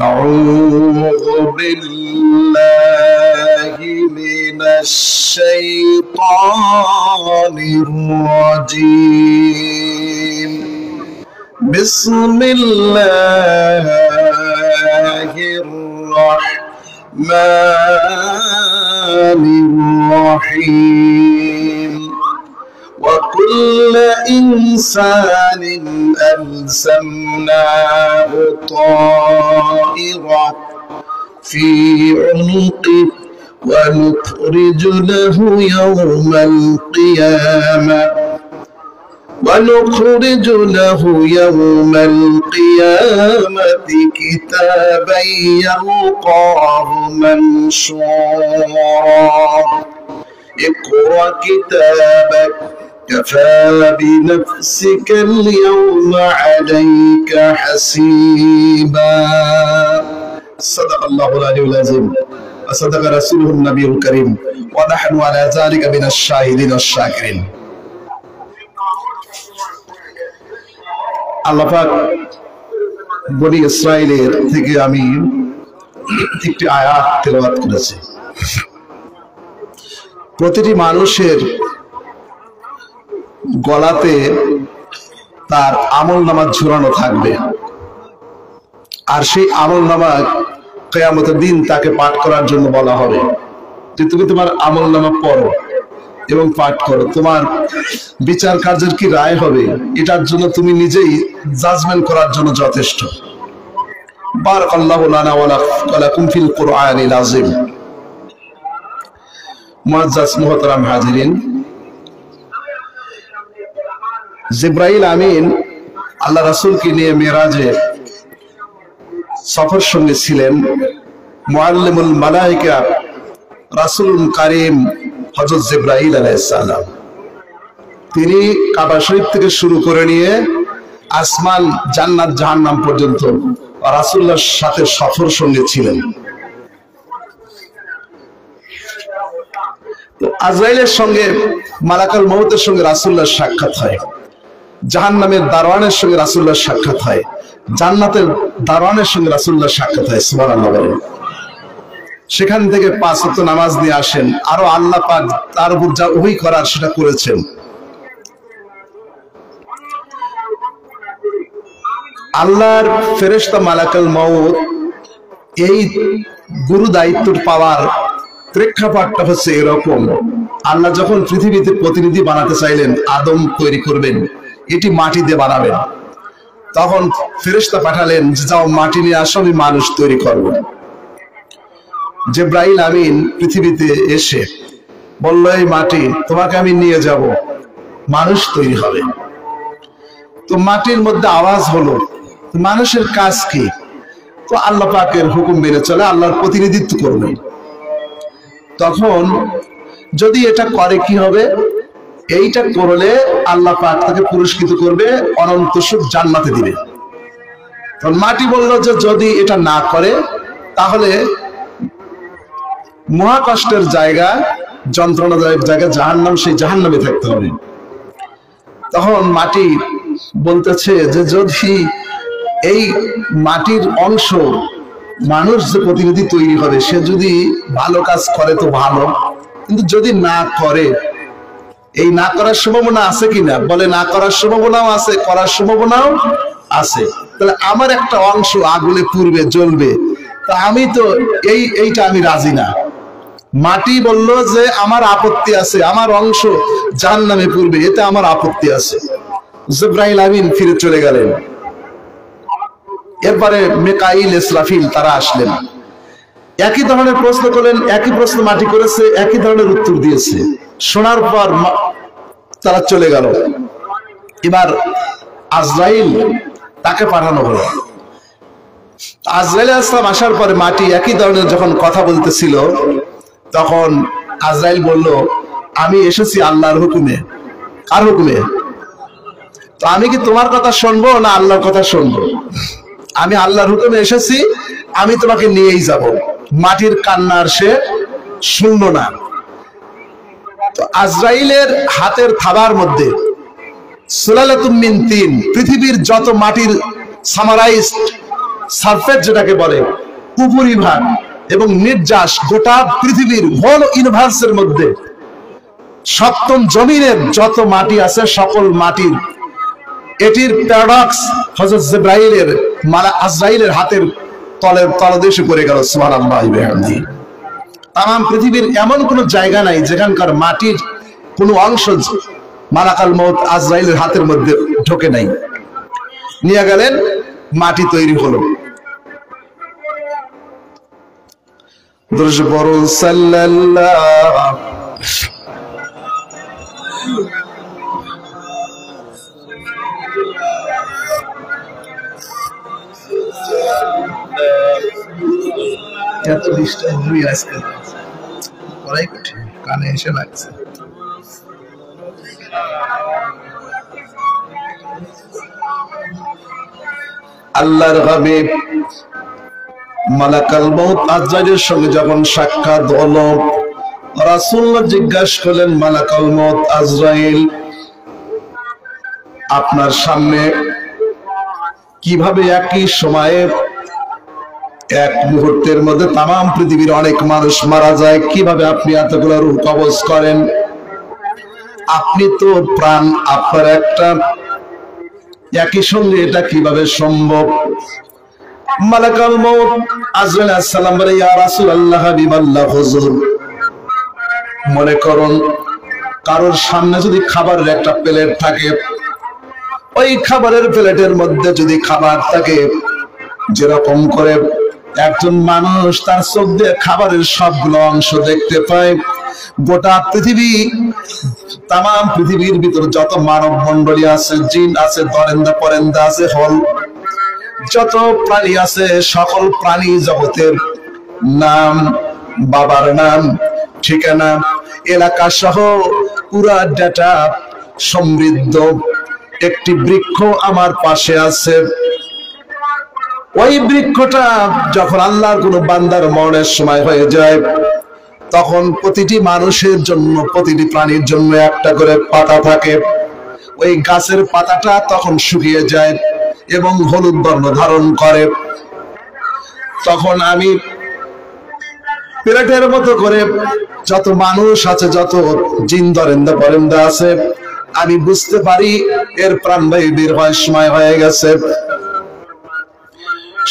أعوذ بالله من الشيطان الرجيم بسم الله الرحمن الرحيم وكل إنسان ألزمناه طائره في عنقه ونخرج له يوم القيامة كتابا يلقاه منشورا اقرأ كتابك كفى بنفسك اليوم عليك حسيبا صدق الله العلي العظيم وصدق رسوله النبي الكريم ونحن على ذلك من الشاهدين الشاكرين আল্লাহ পাক বনি ইসরাইলের থেকে আমি একটি আয়াত তেলাওয়াত করেছি। প্রতিটি মানুষের গলাতে তার আমলনামা ঝুলানো থাকবে, আর সেই আমলনামা কিয়ামতের দিন তাকে পাঠ করার জন্য বলা হবে যে তুমি তোমার আমলনামা পড়ো এবং পাঠ করো, তোমার বিচার কার্যের কি রায় হবে এটার জন্য তুমি নিজেই জাজমেন্ট করার জন্য যথেষ্ট। বারাকাল্লাহু লানা ওয়া লাকুম ফিল কুরআনিল আযীম। মুআজ্জাজ মুহতারাম হাজিরিন, জিবরাইল আমিন আল্লাহ রাসূলকে নিয়ে মেরাজে সফর সঙ্গে ছিলেন। মুআল্লিমুল মালায়েকা রাসূলুল কারীম হযরত জিবরাইল আলাইহিস সালাম, তিনি কাবা শরীফ থেকে শুরু করে নিয়ে আসমান, জান্নাত, জাহান্নাম পর্যন্ত রাসূলুল্লাহর সাথে সফর সঙ্গে ছিলেন। আজরাইলের সঙ্গে, মালাকুল মউতের সঙ্গে রাসূলুল্লাহর সাক্ষাৎ হয়, জাহান্নামের দারওয়ানের সঙ্গে রাসূলুল্লাহর সাক্ষাৎ হয়, জান্নাতের দারওয়ানের সঙ্গে রাসূলুল্লাহর সাক্ষাৎ হয়। সুবহানাল্লাহ বলেন। সেখান থেকে 5 ওয়াক্ত নামাজ নিয়ে আসেন, আরো আল্লাহ পাক তার উপর যা ওহী করার সেটা করেছেন। আল্লাহর ফেরেশতা মালাকুল মউত এই গুরু দায়িত্ব পাওয়ার প্রেক্ষাপটটা হচ্ছে এরকম, আল্লাহ যখন পৃথিবীতে প্রতিনিধি বানাতে চাইলেন, আদম তৈরি করবেন, এটি মাটি দিয়ে বানাবেন, তখন ফেরেশতা পাঠালেন যে যাও মাটি নিয়ে আসো, আমি মানুষ তৈরি করব। জিবরাইল আমিন পৃথিবীতে এসে বলল, এই মাটি তোমাকে আমি নিয়ে যাব, মানুষ তৈরি হবে। তো মাটির মধ্যে আওয়াজ হলো, মানুষের কাজ কি? তো আল্লাহ পাকের হুকুম মেনে চলে, আল্লাহর প্রতিনিধিত্ব করবে। তখন যদি এটা করে কি হবে? এইটা করলে আল্লাহ পাক তাকে পুরস্কৃত করবে, অনন্ত সুখ জান্নাতে দিবে। তখন মাটি বলল যে যদি এটা না করে তাহলে মহাকষ্টের জায়গা, যন্ত্রণাদায়ক জায়গা জাহান্নাম, সেই জাহান্নামে থাকতে হবে। তখন মাটি বলতেছে যে যদি এই মাটির অংশ, মানুষ যে প্রতিনিধি তৈরি হবে, সে যদি ভালো কাজ করে তো ভালো, কিন্তু যদি না করে, এই না করার সম্ভাবনা আছে কিনা? বলে না করার সম্ভাবনাও আছে, করার সম্ভাবনাও আছে। তাহলে আমার একটা অংশ আগুনে পুড়বে, জ্বলবে, তা আমি তো এইটা আমি রাজি না। মাটি বলল যে আমার আপত্তি আছে, আমার অংশ জাহান্নামে পুড়বে, এতে আমার আপত্তি আছে। জিবরাইল আমিন ফিরে চলে গেলেন। এরপরে মিকাইল, ইসরাফিল তারা আসলেন, একই ধরনের প্রশ্ন করলেন, একই প্রশ্ন মাটি করেছে, একই ধরনের উত্তর দিয়েছে। শোনার পর তারা চলে গেল। এবার আজরাইল তাকে পাঠানো হলো। আজরাইল আলাইহিস সালাম আসার পরে মাটি একই ধরনের যখন কথা বলতেছিল, তখন আজরাইল বলল, আমি এসেছি আল্লাহর হুকুমে। কার হুকুমে? তো আমি কি তোমার কথা শুনবো না আল্লাহর কথা শুনবো? আমি আল্লাহর হুকুমে এসেছি, আমি তোমাকে নিয়েই যাব। মাটির কান্নার সে শুনল না। তো আজরাইলের হাতের থাবার মধ্যে সুলালাতুম মিন তিন, পৃথিবীর যত মাটির সামারাইজড সারফেস যেটাকে বলে উপরিভাগ এবং নির্যাস গোটা পৃথিবীর হোল ইউনিভার্সের মধ্যে সপ্তম জমিনের যত মাটি আছে সকল মাটির এটির প্যারাডক্স হযরত জিবরাইলের আজরাইলের হাতের তলদেশে পড়ে গেল। সুবহানাল্লাহি ওয়া বিহামদিহি। তাম পৃথিবীর এমন কোন জায়গা নাই যেখানকার মাটির কোন অংশ মালাকাল মউত আজরাইলের হাতের মধ্যে ঢোকে নাই। নিয়ে গেলেন, মাটি তৈরি হলো। দরুদ পড়ুন সাল্লাল্লাহু এত ডিস্টার্ব হয়ে আজকে পড়াই কঠিন, কানে এসে লাগছে। আল্লাহর হাবিব মালাকাল মউত আজরাইলের সঙ্গে যখন সাক্ষাৎ হলো, রাসূলুল্লাহ জিজ্ঞাসা করলেন, মালাকাল মউত আজরাইল, আপনার সামনে কিভাবে একই সময়ে এক মুহূর্তের মধ্যে তাম পৃথিবীর অনেক মানুষ মারা যায়, কিভাবে আপনি এতগুলো রূহ কবজ করেন? আপনি তো প্রাণ, আপনার একটা, একই সঙ্গে এটা কিভাবে সম্ভব? মালাকাল মউত আজরাইল আলাইহিস সালাম বলে, ইয়া রাসূলুল্লাহ, হাবিবাল্লাহ, হুজুর, মনে করুন কারোর সামনে যদি খাবারের একটা প্লেট থাকে, ওই খাবারের প্লেটের মধ্যে যদি খাবার থাকে, যেরকম করে একজন মানুষ তার চোখ দিয়ে খাবারের সবগুলো অংশ দেখতে পায়, গোটা পৃথিবী, তাম পৃথিবীর ভিতর যত মানব মন্ডলী আছে, জিন আছে, দরেন্দা পরেন্দা আছে, হল যত প্রাণী আছে, সকল প্রাণী জগতের নাম, বাবার নাম, ঠিকানা, এলাকা সহ পুরা ডাটা সমৃদ্ধ একটি বৃক্ষ আমার পাশে আছে। ওই বৃক্ষটা যখন আল্লাহর কোন বান্দার মরণের সময় হয়ে যায়, তখন প্রতিটি মানুষের জন্য, প্রতিটি প্রাণীর জন্য একটা করে পাতা থাকে। ওই গাছের পাতাটা তখন শুকিয়ে যায় এবং হলুদ বর্ণ ধারণ করে। তখন আমি প্লেটের মতো করে যত মানুষ আছে, যত জিন দরেন্দা পরেন্দা আছে, আমি বুঝতে পারি এর প্রাণবায়ু বের হওয়ার সময় হয়ে গেছে।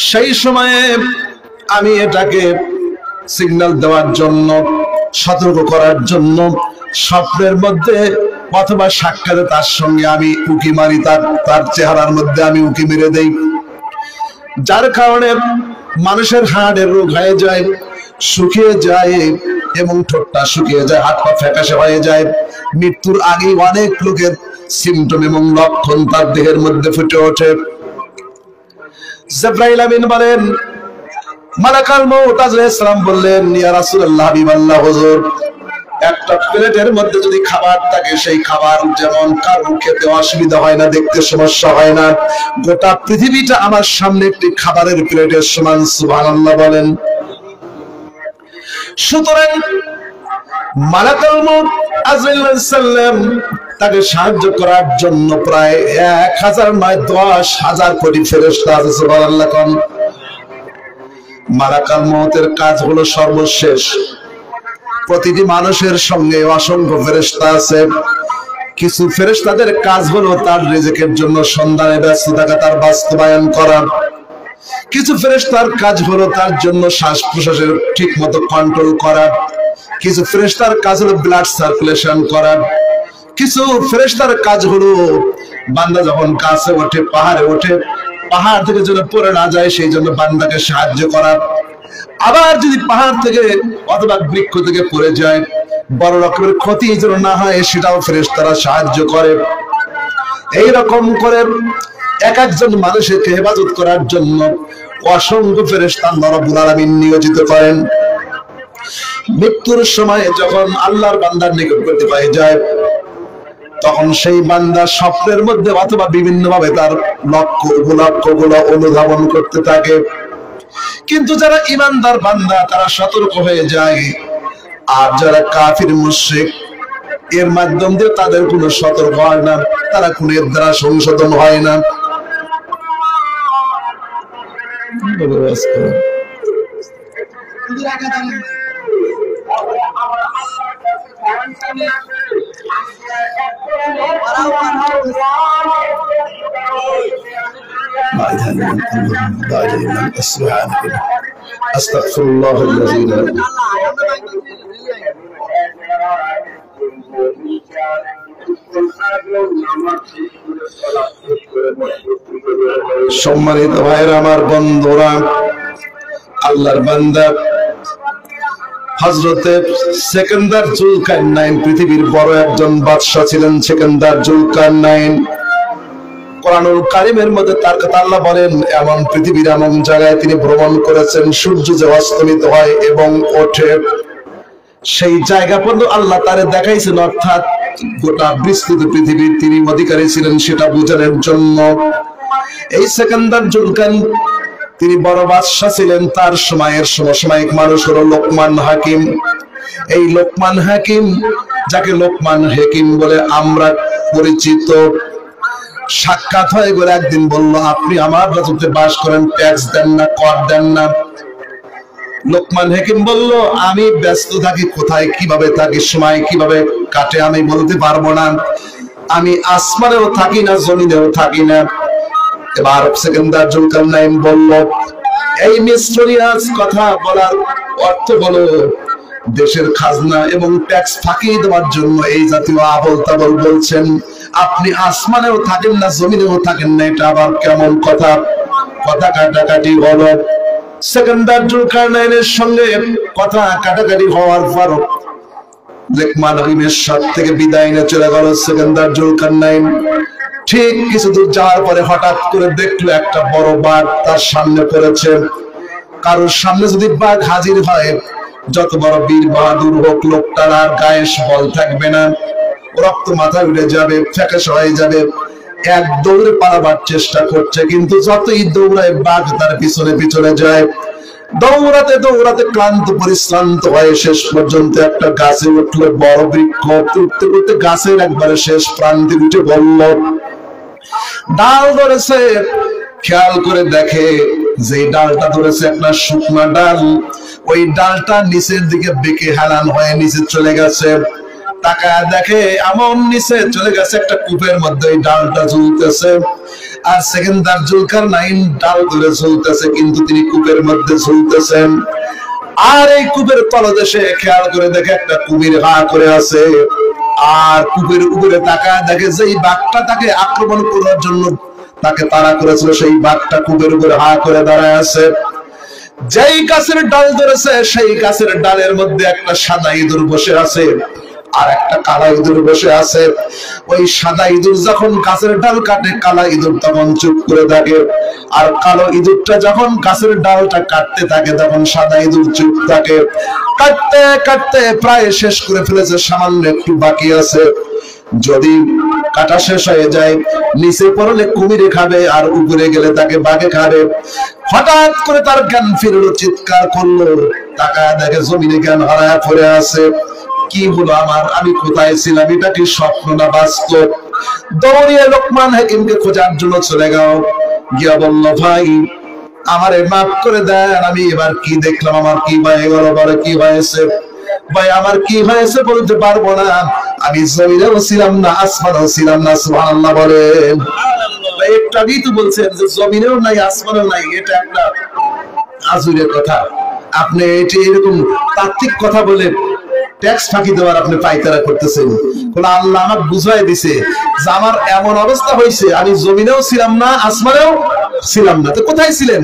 সেই সময়ে আমি এটাকে সিগন্যাল দেওয়ার জন্য, সতর্ক করার জন্য স্বপ্নের মধ্যে অথবা সাক্ষাতে তার সঙ্গে আমি উকি মারি, তার চেহারার মধ্যে আমি উকি মেরে দেই, যার কারণে মানুষের হাড়ের রোগ হয়ে যায়, শুকিয়ে যায় এবং ঠোঁটটা শুকিয়ে যায়, হাত পা ফ্যাকাশে হয়ে যায়। মৃত্যুর আগেই অনেক লোকের সিমটম এবং লক্ষণ তার দেহের মধ্যে ফুটে ওঠে। জিবরাইল আমিন বলেন, মালাকাল মউত আলাইহিস সালাম বললেন, ইয়া রাসূলুল্লাহ, হাবিবাল্লাহ, হুজুর, একটা প্লেটের মধ্যে যদি খাবার থাকে, সেই খাবার যেমন কারো খেতে অসুবিধা হয় না, দেখতে সমস্যা হয় না, গোটা পৃথিবীটা আমার সামনে একটি খাবারের প্লেটের সমান। সুবহানাল্লাহ বলেন। সুতরাং মালাকুল মউত আজরাইল আলাইহিস সালাম তাকে সাহায্য করার জন্য প্রায় 1000 নয় 10,000 কোটি ফেরেশতা আছে। সুবহানাল্লাহ কোন। মালাকুল মউতের কাজ হলো সর্বশেষ। প্রতিটি মানুষের সঙ্গে অসংখ্য ফেরেশতা আছে। কিছু ফেরেশতাদের কাজ হলো তার রিজিকের জন্য সন্ধানে ব্যস্ত থাকা, তার বাস্তবায়ন করা। কিছু ফেরেশতার কাজ হলো তার জন্য শ্বাস প্রশ্বাসের ঠিক মতো কন্ট্রোল করা। কিছু ফেরেশতার কাজ হলো ব্লাড সার্কুলেশন করা। কিছু ফেরেশতার কাজ হলো বান্দা যখন কাছে ওঠে, পাহাড়ে ওঠে, পাহাড় থেকে যেন পড়ে না যায় সেই জন্য বান্দাকে সাহায্য করা। আবার যদি পাহাড় থেকে অথবা বৃক্ষ থেকে পড়ে যায়, বড় রকমের ক্ষতি যেন না হয় সেটাও ফেরেশতারা সাহায্য করে। এইরকম করে এক একজন মানুষের হেফাজত করার জন্য অসংখ্য ফেরেশতা আল্লাহ রাব্বুল আলামিন নিয়োজিত করেন। মৃত্যুর সময় যখন আল্লাহর বান্দার নিকটবর্তী হয়ে যায়, তখন সেই বান্দা স্বপ্নের মধ্যে অথবা বিভিন্ন ভাবে তার লক্ষ্যগুলো অনুধাবন করতে থাকে। কিন্তু যারা ঈমানদার বান্দা তারা সতর্ক হয়ে যায়, আর যারা কাফির মুশরিক এর মাধ্যম দিয়ে তাদের কোনো সতর্ক হয় না, তারা কোনো এর দ্বারা সংশোধন হয় না। আস্তাগফিরুল্লাহ আল্লাযী লা সম্মানিত ভাইরা আমার, বন্ধুরা, আল্লাহর বান্দা হযরতে সেকেন্দার জুলকারনাইন পৃথিবীর বড় একজন বাদশা ছিলেন। সেকেন্দার জুলকারনাইন, কোরআনুল কারীমের মধ্যে তার কথা আল্লাহ বলেন, এমন পৃথিবীর এমন জায়গায় তিনি ভ্রমণ করেছেন সূর্য যে অস্তমিত হয় এবং ওঠে সেই জায়গা পর্যন্ত আল্লাহ তারে দেখাইছেন। অর্থাৎ গোটা বিস্তৃত পৃথিবীর তিনি অধিকারী ছিলেন সেটা বোঝানোর জন্য। এই সেকেন্দার জুলকারনাইন তিনি বড় বাদশা ছিলেন। তার সময়ের সমসাময়িক মানুষ হলো লোকমান হাকিম। এই লোকমান হাকিম, যাকে লোকমান হাকিম বলে আমরা পরিচিত, সাক্ষাৎ হয়ে গেলে একদিন বলল, আপনি আমার রাজত্বে বাস করেন, ট্যাক্স দেন না, কর দেন না। লোকমান হাকিম বলল, আমি ব্যস্ত থাকি, কোথায় কিভাবে থাকি, সময় কিভাবে কাটে আমি বলতে পারবো না, আমি আসমানেও থাকি না, জমিনেও থাকি না। এবার সেকেন্দার জুলকারনাইন বলল, এই মিস্টেরিয়াস কথা বলার অর্থ হলো দেশের খাজনা এবং ট্যাক্স ফাঁকি দেওয়ার জন্য এই জাতীয় আবল তাবল বলছেন। আপনি আসমানেও থাকেন না, জমিনেও থাকেন না, এটা আবার কেমন কথা? কথা কাটাকাটি হলো। সেকেন্দার জুলকারনাইনের সঙ্গে কথা কাটাকাটি হওয়ার পর লোকমান হাকিমের সাথ থেকে বিদায় নিয়ে চলে গেল সেকেন্দার জুলকারনাইন। ঠিক কিছু দূর যাওয়ার পরে হঠাৎ করে দেখলো একটা বড় বাঘ তার সামনে পড়েছে। কারোর সামনে যদি বাঘ হাজির হয়, যত বড় বীর বাহাদুর হোক, লোকটার আর গায়ে বল থাকবে না, রক্ত মাথায় উঠে যাবে, ফ্যাকাশ হয়ে যাবে। এক দৌড়ে পালাবার চেষ্টা করছে, কিন্তু যতই দৌড়ায় বাঘ তার পিছনে পিছনে যায়। দৌড়াতে দৌড়াতে ক্লান্ত পরিশ্রান্ত হয়ে শেষ পর্যন্ত একটা গাছে উঠলো, বড় বৃক্ষ। উঠতে উঠতে গাছের একবারে শেষ প্রান্তে উঠে বলল, ডাল ধরেছে। খেয়াল করে দেখে যে ডালটা ধরেছে একটা শুকনা ডাল, ওই ডালটা নিচের দিকে বেঁকে হেলান হয়ে নিচে চলে গেছে। তাকায় দেখে এমন নিচে চলে গেছে একটা কূপের মধ্যে ওই ডালটা ঝুলতেছে। আর সেকেন্দার জুলকারনাইন ডাল ধরে ঝুলতেছে, কিন্তু তিনি কূপের মধ্যে ঝুলতেছেন। আর এই কূপের তলদেশে খেয়াল করে দেখে একটা কুমির হা করে আছে। আর কূপের উপরে তাকায় দেখে যে বাঘটা তাকে আক্রমণ করার জন্য তাকে তাড়া করেছিল, সেই বাঘটা কূপের উপরে হা করে দাঁড়ায় আছে। যেই গাছের ডাল ধরেছে সেই গাছের ডালের মধ্যে একটা সাদা ইঁদুর বসে আছে, আর একটা কালা ইঁদুর বসে আছে। ওই সাদা ইঁদুর যখন গাছের ডাল কাটে, কালা ইঁদুর তখন চুপ করে থাকে। আর কালো ইঁদুরটা যখন গাছের ডালটা কাটতে থাকে, তখন সাদা ইঁদুর চুপ থাকে। কাটতে কাটতে প্রায় শেষ করে ফেলেছে, সামান্য একটু বাকি আছে। যদি কাটা শেষ হয়ে যায়, নিচে পড়লে কুমিরে খাবে, আর উপরে গেলে তাকে বাঘে খাবে। হঠাৎ করে তার জ্ঞান ফিরলো, চিৎকার করলো, তাকায় দেখে জমিনে জ্ঞান হারায় পড়ে আছে। কি হলো আমার? আমি কোথায় ছিলাম? এটা কি স্বপ্ন না বাস্তব? দৌড়িয়ে লোকমান হাকিমকে খোঁজার জন্য চলে গেল। গিয়া বলল, ভাই আমারে মাফ করে দেন, আমি এবার কি দেখলাম, আমার কি হয়ে গেল, বলে কি হয়েছে? ভাই আমার কি হয়েছে বলতে পারবো না, আমি জমিনেও ছিলাম না, আসমানেও ছিলাম না। সুবহানাল্লাহ বলেন। একটা তো বলছেন যে জমিনেও নাই, আসমানেও নাই, এটা একটা আজুরের কথা। আপনি এটি এরকম তাত্ত্বিক কথা বলে ট্যাক্স ফাঁকি দেওয়ার আপনি পায়তারা করতেছেন। বলে আল্লাহ আমাকে বুঝাই দিছে যে আমার এমন অবস্থা হয়েছে, আমি জমিনেও ছিলাম না, আসমানেও ছিলাম না। তো কোথায় ছিলেন?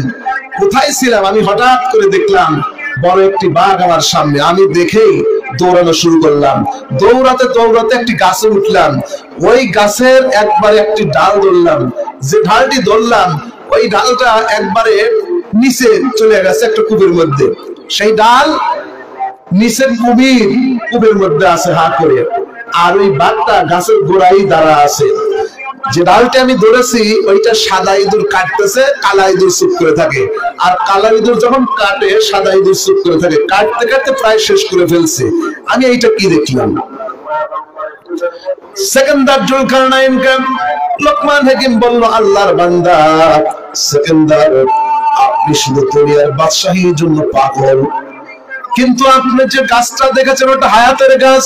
কোথায় ছিলাম? আমি হঠাৎ করে দেখলাম বড় একটি বাঘ আমার সামনে। আমি দেখেই দৌড়ানো শুরু করলাম। দৌড়াতে দৌড়াতে একটি গাছে উঠলাম। ওই গাছের একবারে একটি ডাল ধরলাম। যে ডালটি ধরলাম, ওই ডালটা একবারে নিচে চলে গেছে একটা কূপের মধ্যে। সেই ডাল নিচের কুমির কূপের মধ্যে আছে হা করে, আর ওই বাঘটা গাছের গোড়ায় দাঁড়া আছে। যে ডালটা আমি ধরেছি ওইটা সাদা ইঁদুর কাটতেছে, কালা ইঁদুর চুপ করে থাকে। আর কালা ইঁদুর যখন কাটে, সাদা ইঁদুর চুপ করে থাকে। কাটতে কাটতে প্রায় শেষ করে ফেলছে। আমি এইটা কি দেখলাম? সেকেন্দার জুলকারনাইনকে লোকমান হাকিম বলল, আল্লাহর বান্দা সেকেন্দার, আপনি শুধু দুনিয়ার বাদশাহীর জন্য পাগল, কিন্তু আপনি যে গাছটা দেখেছেন ওটা হায়াতের গাছ,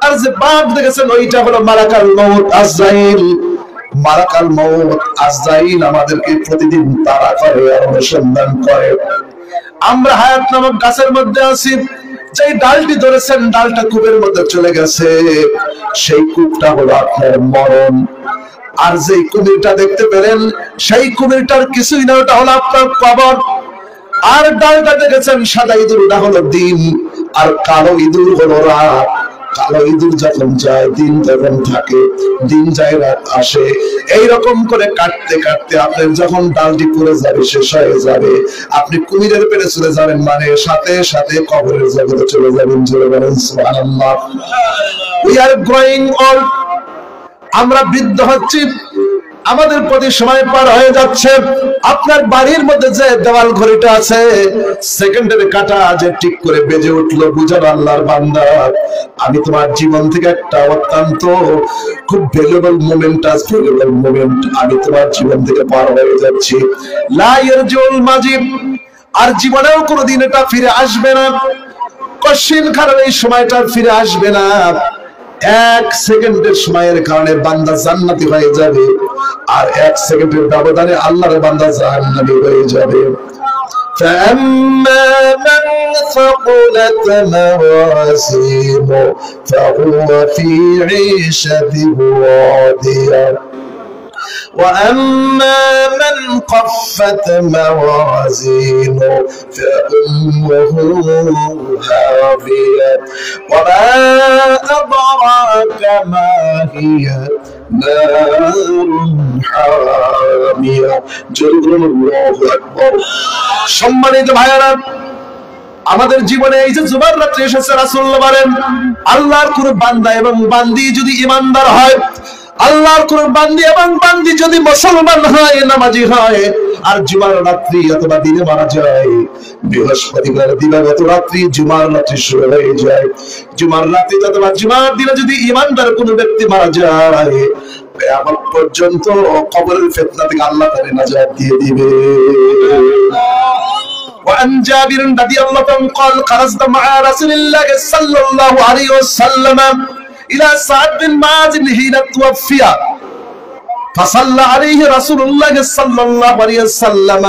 আর যে বাঘ দেখেছেন ওইটা হলো মালাকাল মউত আজরাইল। মালাকাল মউত আজরাইল আমাদেরকে প্রতিদিন তাড়া করে আর অনুসন্ধান করে। আমরা হায়াত নামক গাছের মধ্যে আছি, যেই ডালটি ধরেছেন ডালটা কূপের মধ্যে চলে গেছে, সেই কূপটা হলো আপনার মরণ। আর যেই কুমিরটা দেখতে পেলেন সেই কুমিরটার কিছুই না, ওটা হলো আপনার কবর। আর ডালটা দেখেছেন সাদা ইঁদুর, ওটা হলো দিন, আর কালো ইঁদুর হলো রাত। কালো ইঁদুর যখন যায় দিন তখন থাকে, দিন যায় রাত আসে। এইরকম করে কাটতে কাটতে আপনার যখন ডালটি পড়ে যাবে, শেষ হয়ে যাবে, আপনি কুমিরের পেটে চলে যাবেন, মানে সাথে সাথে কবরের জগতে চলে যাবেন। জোরে বলেন সুবহানাল্লাহ। উই আর গ্রোয়িং ওল্ড, আমরা বৃদ্ধ হচ্ছি, আমাদের প্রতি সময় পার হয়ে যাচ্ছে। আপনার বাড়ির মধ্যে যে দেওয়াল ঘড়িটা আছে, সেকেন্ডের কাঁটা যে ঠিক করে বেজে উঠলো, বুঝার আল্লাহর বান্দা, আমি তোমার জীবন থেকে একটা অত্যন্ত খুব ভ্যালুয়েবল মোমেন্ট আছে, ভ্যালুয়েবল মোমেন্ট আমি তোমার জীবন থেকে পার হয়ে যাচ্ছি। লা ইয়ারজুল মাজিব, আর জীবনেও কোনোদিন এটা ফিরে আসবে না। কশিন কারণ এই সময়টা ফিরে আসবে না। এক সেকেন্ডের সময়ের কারণে বান্দা জান্নাতি হয়ে যাবে, আর এক সেকেন্ডের ব্যবধানে আল্লাহর বান্দা জাহান্নামী হয়ে যাবে। فأما من ثقلت موازينه فهو في عيشة راضية وأما من خفت موازينه فأمه هاوية وما أدراك ما هي نار حامية الله أكبر। সম্মানিত ভাইয়েরা, আমাদের জীবনে এই যে জুমার রাত্রি এসেছে, রাসূলুল্লাহ বলেন আল্লাহর কোন বান্দা এবং বান্দি যদি ঈমানদার হয়, আল্লাহর কোন বান্দি এবং বান্দি যদি মুসলমান হয়, নামাজি হয়, আর জুমার রাত্রি অথবা দিনে মারা যায়, বৃহস্পতিবার দিবাগত রাত্রি জুমার রাত্রি শুরু হয়ে যায়, জুমার রাত্রি অথবা জুমার দিনে যদি ঈমানদার কোন ব্যক্তি মারা যায়, কিয়ামত পর্যন্ত কবরের ফিতনা থেকে আল্লাহ তাকে নাজাত দিয়ে দিবে। وعن جابر رضي الله عنه قال خرجت مع رسول الله صلى الله عليه وسلم إلى سعد بن معاذ حين توفي فصلى عليه رسول الله صلى الله عليه وسلم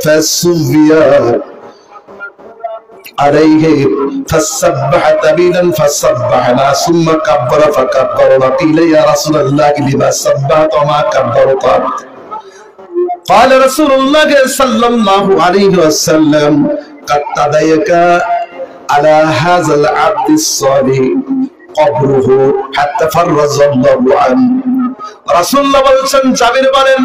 فسوي عليه فسبح طويلا فسبحنا ثم كبر فكبرنا قيل يا رسول الله لما سبحت وما كبرت قال رسول الله صلى الله عليه وسلم قد تضايق على هذا العبد الصالح قبره حتى فرج الله عنه। রাসূলুল্লাহ বলেন, জাবির বলেন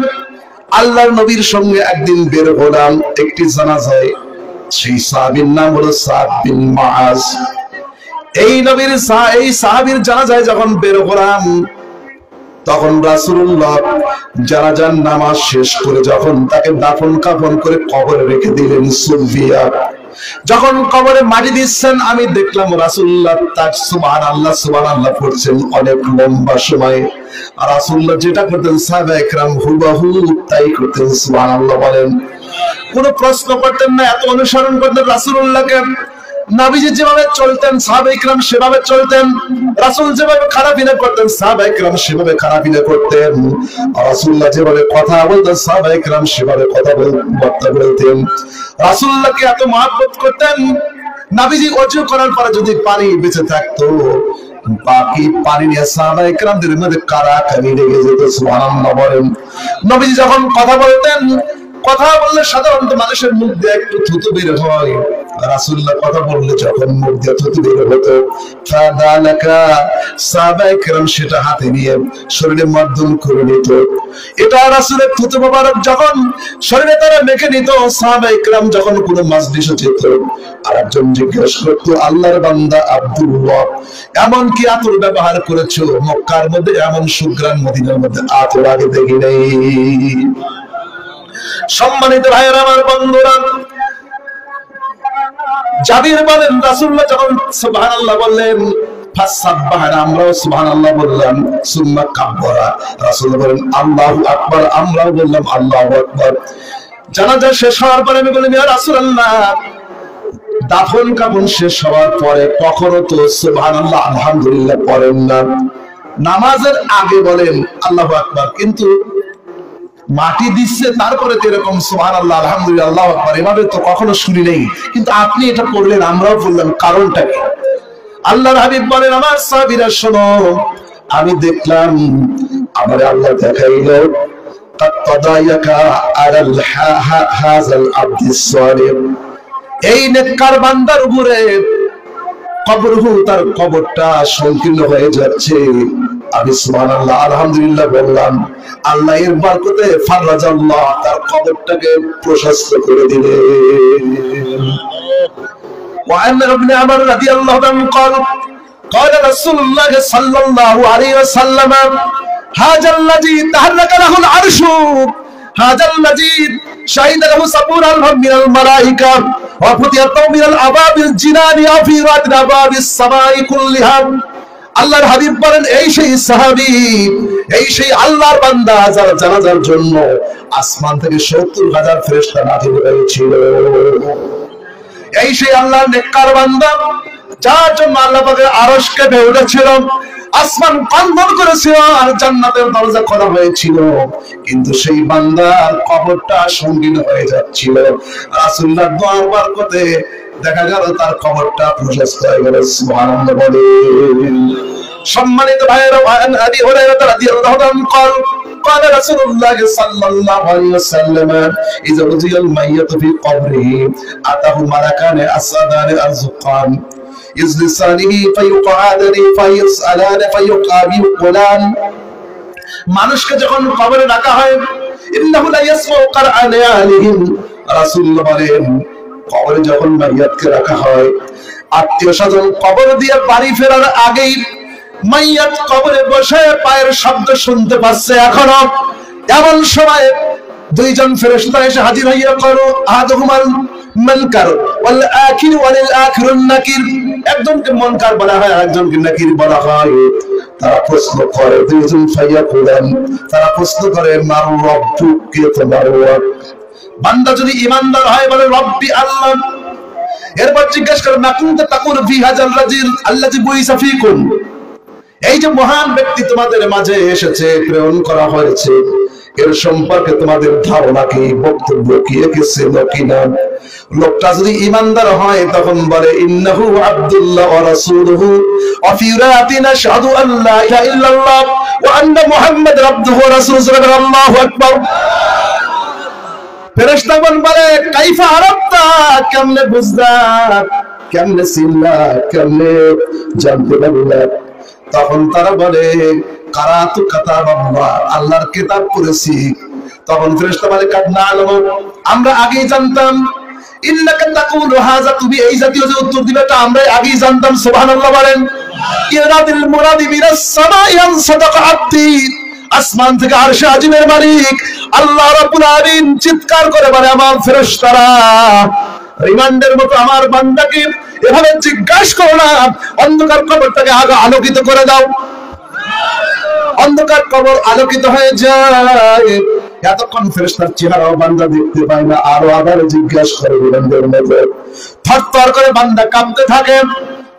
আল্লাহর নবীর সঙ্গে একদিন বের হলাম একটি জানাজায়, সেই সাহাবীর নাম হলো সাদ বিন মুআজ। এই নবীর এই সাহাবীর জানাজায় যখন বের হলাম, তখন রাসূলুল্লাহ জানাজার নামাজ শেষ করে যখন তাকে দাফন কাফন করে কবরে রেখে দিলেন, সুফিয়া যখন কবরে মাটি দিচ্ছেন, আমি দেখলাম রাসূলুল্লাহ তার সুবহানাল্লাহ সুবহানাল্লাহ পড়ছেন অনেক লম্বা সময়। আর রাসূলুল্লাহ যেটা করতেন সাহাবায়ে কেরাম হুবহু তাই করতেন, সুবহানাল্লাহ বলেন। কোনো প্রশ্ন করতেন না, এত অনুসরণ করতেন রাসূলুল্লাহকে। নবীজি যেভাবে চলতেন সাহাবায়ে কেরাম সেভাবে চলতেন, রাসূল যেভাবে খারাপিনা করতেন সাহাবায়ে কেরাম সেভাবে খারাপিনা করতেন, রাসূলুল্লাহ যেভাবে কথা বলতেন সাহাবায়ে কেরাম সেভাবে কথা বলতেন। রাসূলুল্লাহকে এত মহব্বত করতেন, নবীজি ওযু করার পরে যদি পানি বেঁচে থাকতো, বাকি পানি নিয়ে সাহাবায়ে কেরামদের মধ্যে কারাকারি লেগে যেত, সুবহানাল্লাহ বলেন। নবীজি যখন কথা বলতেন, কথা বললে সাধারণত মানুষের মুখ দিয়ে একটু থুতু বের হয়, রাসূলুল্লাহ কথা বললে যখন মুখ দিয়ে থুতু বের হতো, ফাদালাকা সাহাবায়ে কেরাম সেটা হাতে নিয়ে শরীরে মাধ্যম করে নিত। এটা রাসূলের থুতু মোবারক যখন শরীরে তারা মেখে নিত, সাহাবায়ে কেরাম যখন কোনো মাজলিসে যেত, আরেকজন জিজ্ঞেস করতো, আল্লাহর বান্দা আব্দুল্লাহ এমন কি আতর ব্যবহার করেছো? মক্কার মধ্যে এমন সুঘ্রাণ মদিনার মধ্যে আতর আগে দেখি নাই। সম্মানিত ভাইয়েরা আমার, বন্ধুরা, জাবির বলেন রাসূলুল্লাহ যখন সুবহানাল্লাহ বললেন, ফাসাব্বাহনা আমরাও সুবহানাল্লাহ বললাম, সুম্মা কাব্বারা রাসূল বলেন আল্লাহু আকবার, আমরাও বললাম আল্লাহু আকবার। জানাজা শেষ হওয়ার পরে আমি বলি, ইয়া রাসূলুল্লাহ, দাফন কাফন শেষ হওয়ার পরে কখনো তো সুবহানাল্লাহ আলহামদুলিল্লাহ পড়েন না, নামাজের আগে বলেন আল্লাহু আকবার, কিন্তু মাটি দিচ্ছে তারপরে তো এরকম সুবহানাল্লাহ আলহামদুলিল্লাহ আল্লাহু আকবার এভাবে তো কখনো শুনি নেই, কিন্তু আপনি এটা করলেন, আমরাও বললাম, কারণটা কি? আল্লাহর হাবিব বলেন, আমার সাহাবীরা শোনো, আমি দেখলাম আমার আল্লাহ দেখাইলো قد تضايق على هذا العبد الصالح, এই নেককার বান্দার উপরে কবরহু, তার কবরটা সংকীর্ণ হয়ে যাচ্ছে। আমি সুবহানাল্লাহ আলহামদুলিল্লাহ বললাম, আল্লাহ এর বরকতে ফাররাজাল্লাহ, তার কবরটাকে প্রশস্ত করে দিলেন। وعن ابن عمر رضي الله عنه قال قال رسول الله صلى الله عليه وسلم هذا الذي تحرك له العرش هذا الذي شهد له سبور من الملائكة وفتحت من الأبواب الجنان وفي أبواب السماء كلها। আল্লাহর হাবিব বলেন, এই সেই সাহাবী, এই সেই আল্লাহর বান্দা যার জানাজার জন্য আসমান থেকে ৭০,০০০ ফেরেশতা নাযিল হয়েছিল। এই সেই আল্লাহর নেককার বান্দা যার জন্য আল্লাহ পাকের আরশ কেঁপে উঠেছিল, আসমান কম্পন করেছিল, আর জান্নাতের দরজা খোলা হয়েছিল, কিন্তু সেই বান্দার কবরটা সংকীর্ণ হয়ে যাচ্ছিল। রাসূলুল্লাহর দোয়ার বরকতে দেখা গেল তার কবরটা প্রশস্ত হয়ে গেল। সুবহানাল্লাহ বলেন। সম্মানিত ভাইয়েরা, আন আবি হুরায়রা রাদিয়াল্লাহু আনহু قال قال رسول الله صلى الله عليه وسلم اذا وضع الميت في قبره اتاه ملكان اسودان ارزقان يجلسانه فيقعدان فيسألان فيقابلان। মানুষকে যখন কবরে রাখা হয়, ইন্নাহু লা ইয়াসমাউ কারআন আলিহিম, রাসূলুল্লাহ বলেন, কবরে যখন মাইয়াতকে রাখা হয়, আত্মীয় স্বজন কবর দিয়ে বাড়ি ফেরার আগেই মাইয়াত কবরে বসে পায়ের শব্দ শুনতে পাচ্ছে এখনো। এমন সময় দুইজন ফেরেশতা এসে হাজির হইয়া করো, আহাদুহুমাল মুনকার ওয়াল আখির ওয়াল আখিরুন নাকির, একজনকে মুনকার বলা হয়, আরেকজনকে নাকির বলা হয়। তারা প্রশ্ন করে, দুইজন ফাইয়া কুলান, তারা প্রশ্ন করে, মার রব্বুক, কে তোমার রব? বান্দা যদি ঈমানদার হয় বলে রব্বি আল্লাহ। এরপর জিজ্ঞেস করে, মা কুনতা তাকুলু ফি হাযাল রাজুল আল্লাযী বুইসা ফীকুম, এই যে মহান ব্যক্তি তোমাদের মাঝে এসেছে, প্রেরণ করা হয়েছে, এর সম্পর্কে তোমাদের ধারণা কি, বক্তব্য কি, একে চেনো কিনা? লোকটা যদি ঈমানদার হয় তখন বলে, ইন্নাহু আব্দুল্লাহ ওয়া রাসূলুহু ওয়া ফি রাতিন আশহাদু আল্লা ইলাহা ইল্লাল্লাহ ওয়া আন্না মুহাম্মাদার আবদুহু ওয়া রাসূলুহু, আল্লাহু আকবার। ফেরেশতাগণ বলে, কাইফা আরাফতা, কেমনে বুঝলা, কেমনে চিনলা, কেমনে জানতে পারলা? তখন তারা বলে, কারাতু কাতাবাল্লাহ, আল্লাহর কিতাব পড়েছি। তখন ফেরেশতা বলে, কাদ নাআলামু, আমরা আগেই জানতাম। ইন্নাকা তাকুলু হাযা, তুমি এই জাতীয় যে উত্তর দিবে তা আমরা আগেই জানতাম। সুবহানাল্লাহ বলেন। ইরাদিল মুরাদি মিনাস সামাই আন সাদাকা আব্দি, আসমান থেকে আরশে আজিমের মালিক আল্লাহ রাব্বুল আলামিন চিৎকার করে বলে, আমার ফেরেশতারা রিমান্ডের মতো আমার বান্দাকে এভাবে জিজ্ঞাসা করো না, অন্ধকার কবরটাকে আগে আলোকিত করে দাও। অন্ধকার কবর আলোকিত হয়ে যায়, এতক্ষণ ফেরেশতার চেহারাও বান্দা দেখতে পায় না, আরো আবার জিজ্ঞাসা করে রিমান্ডের মধ্যে থরথর করে বান্দা কাঁপতে থাকে।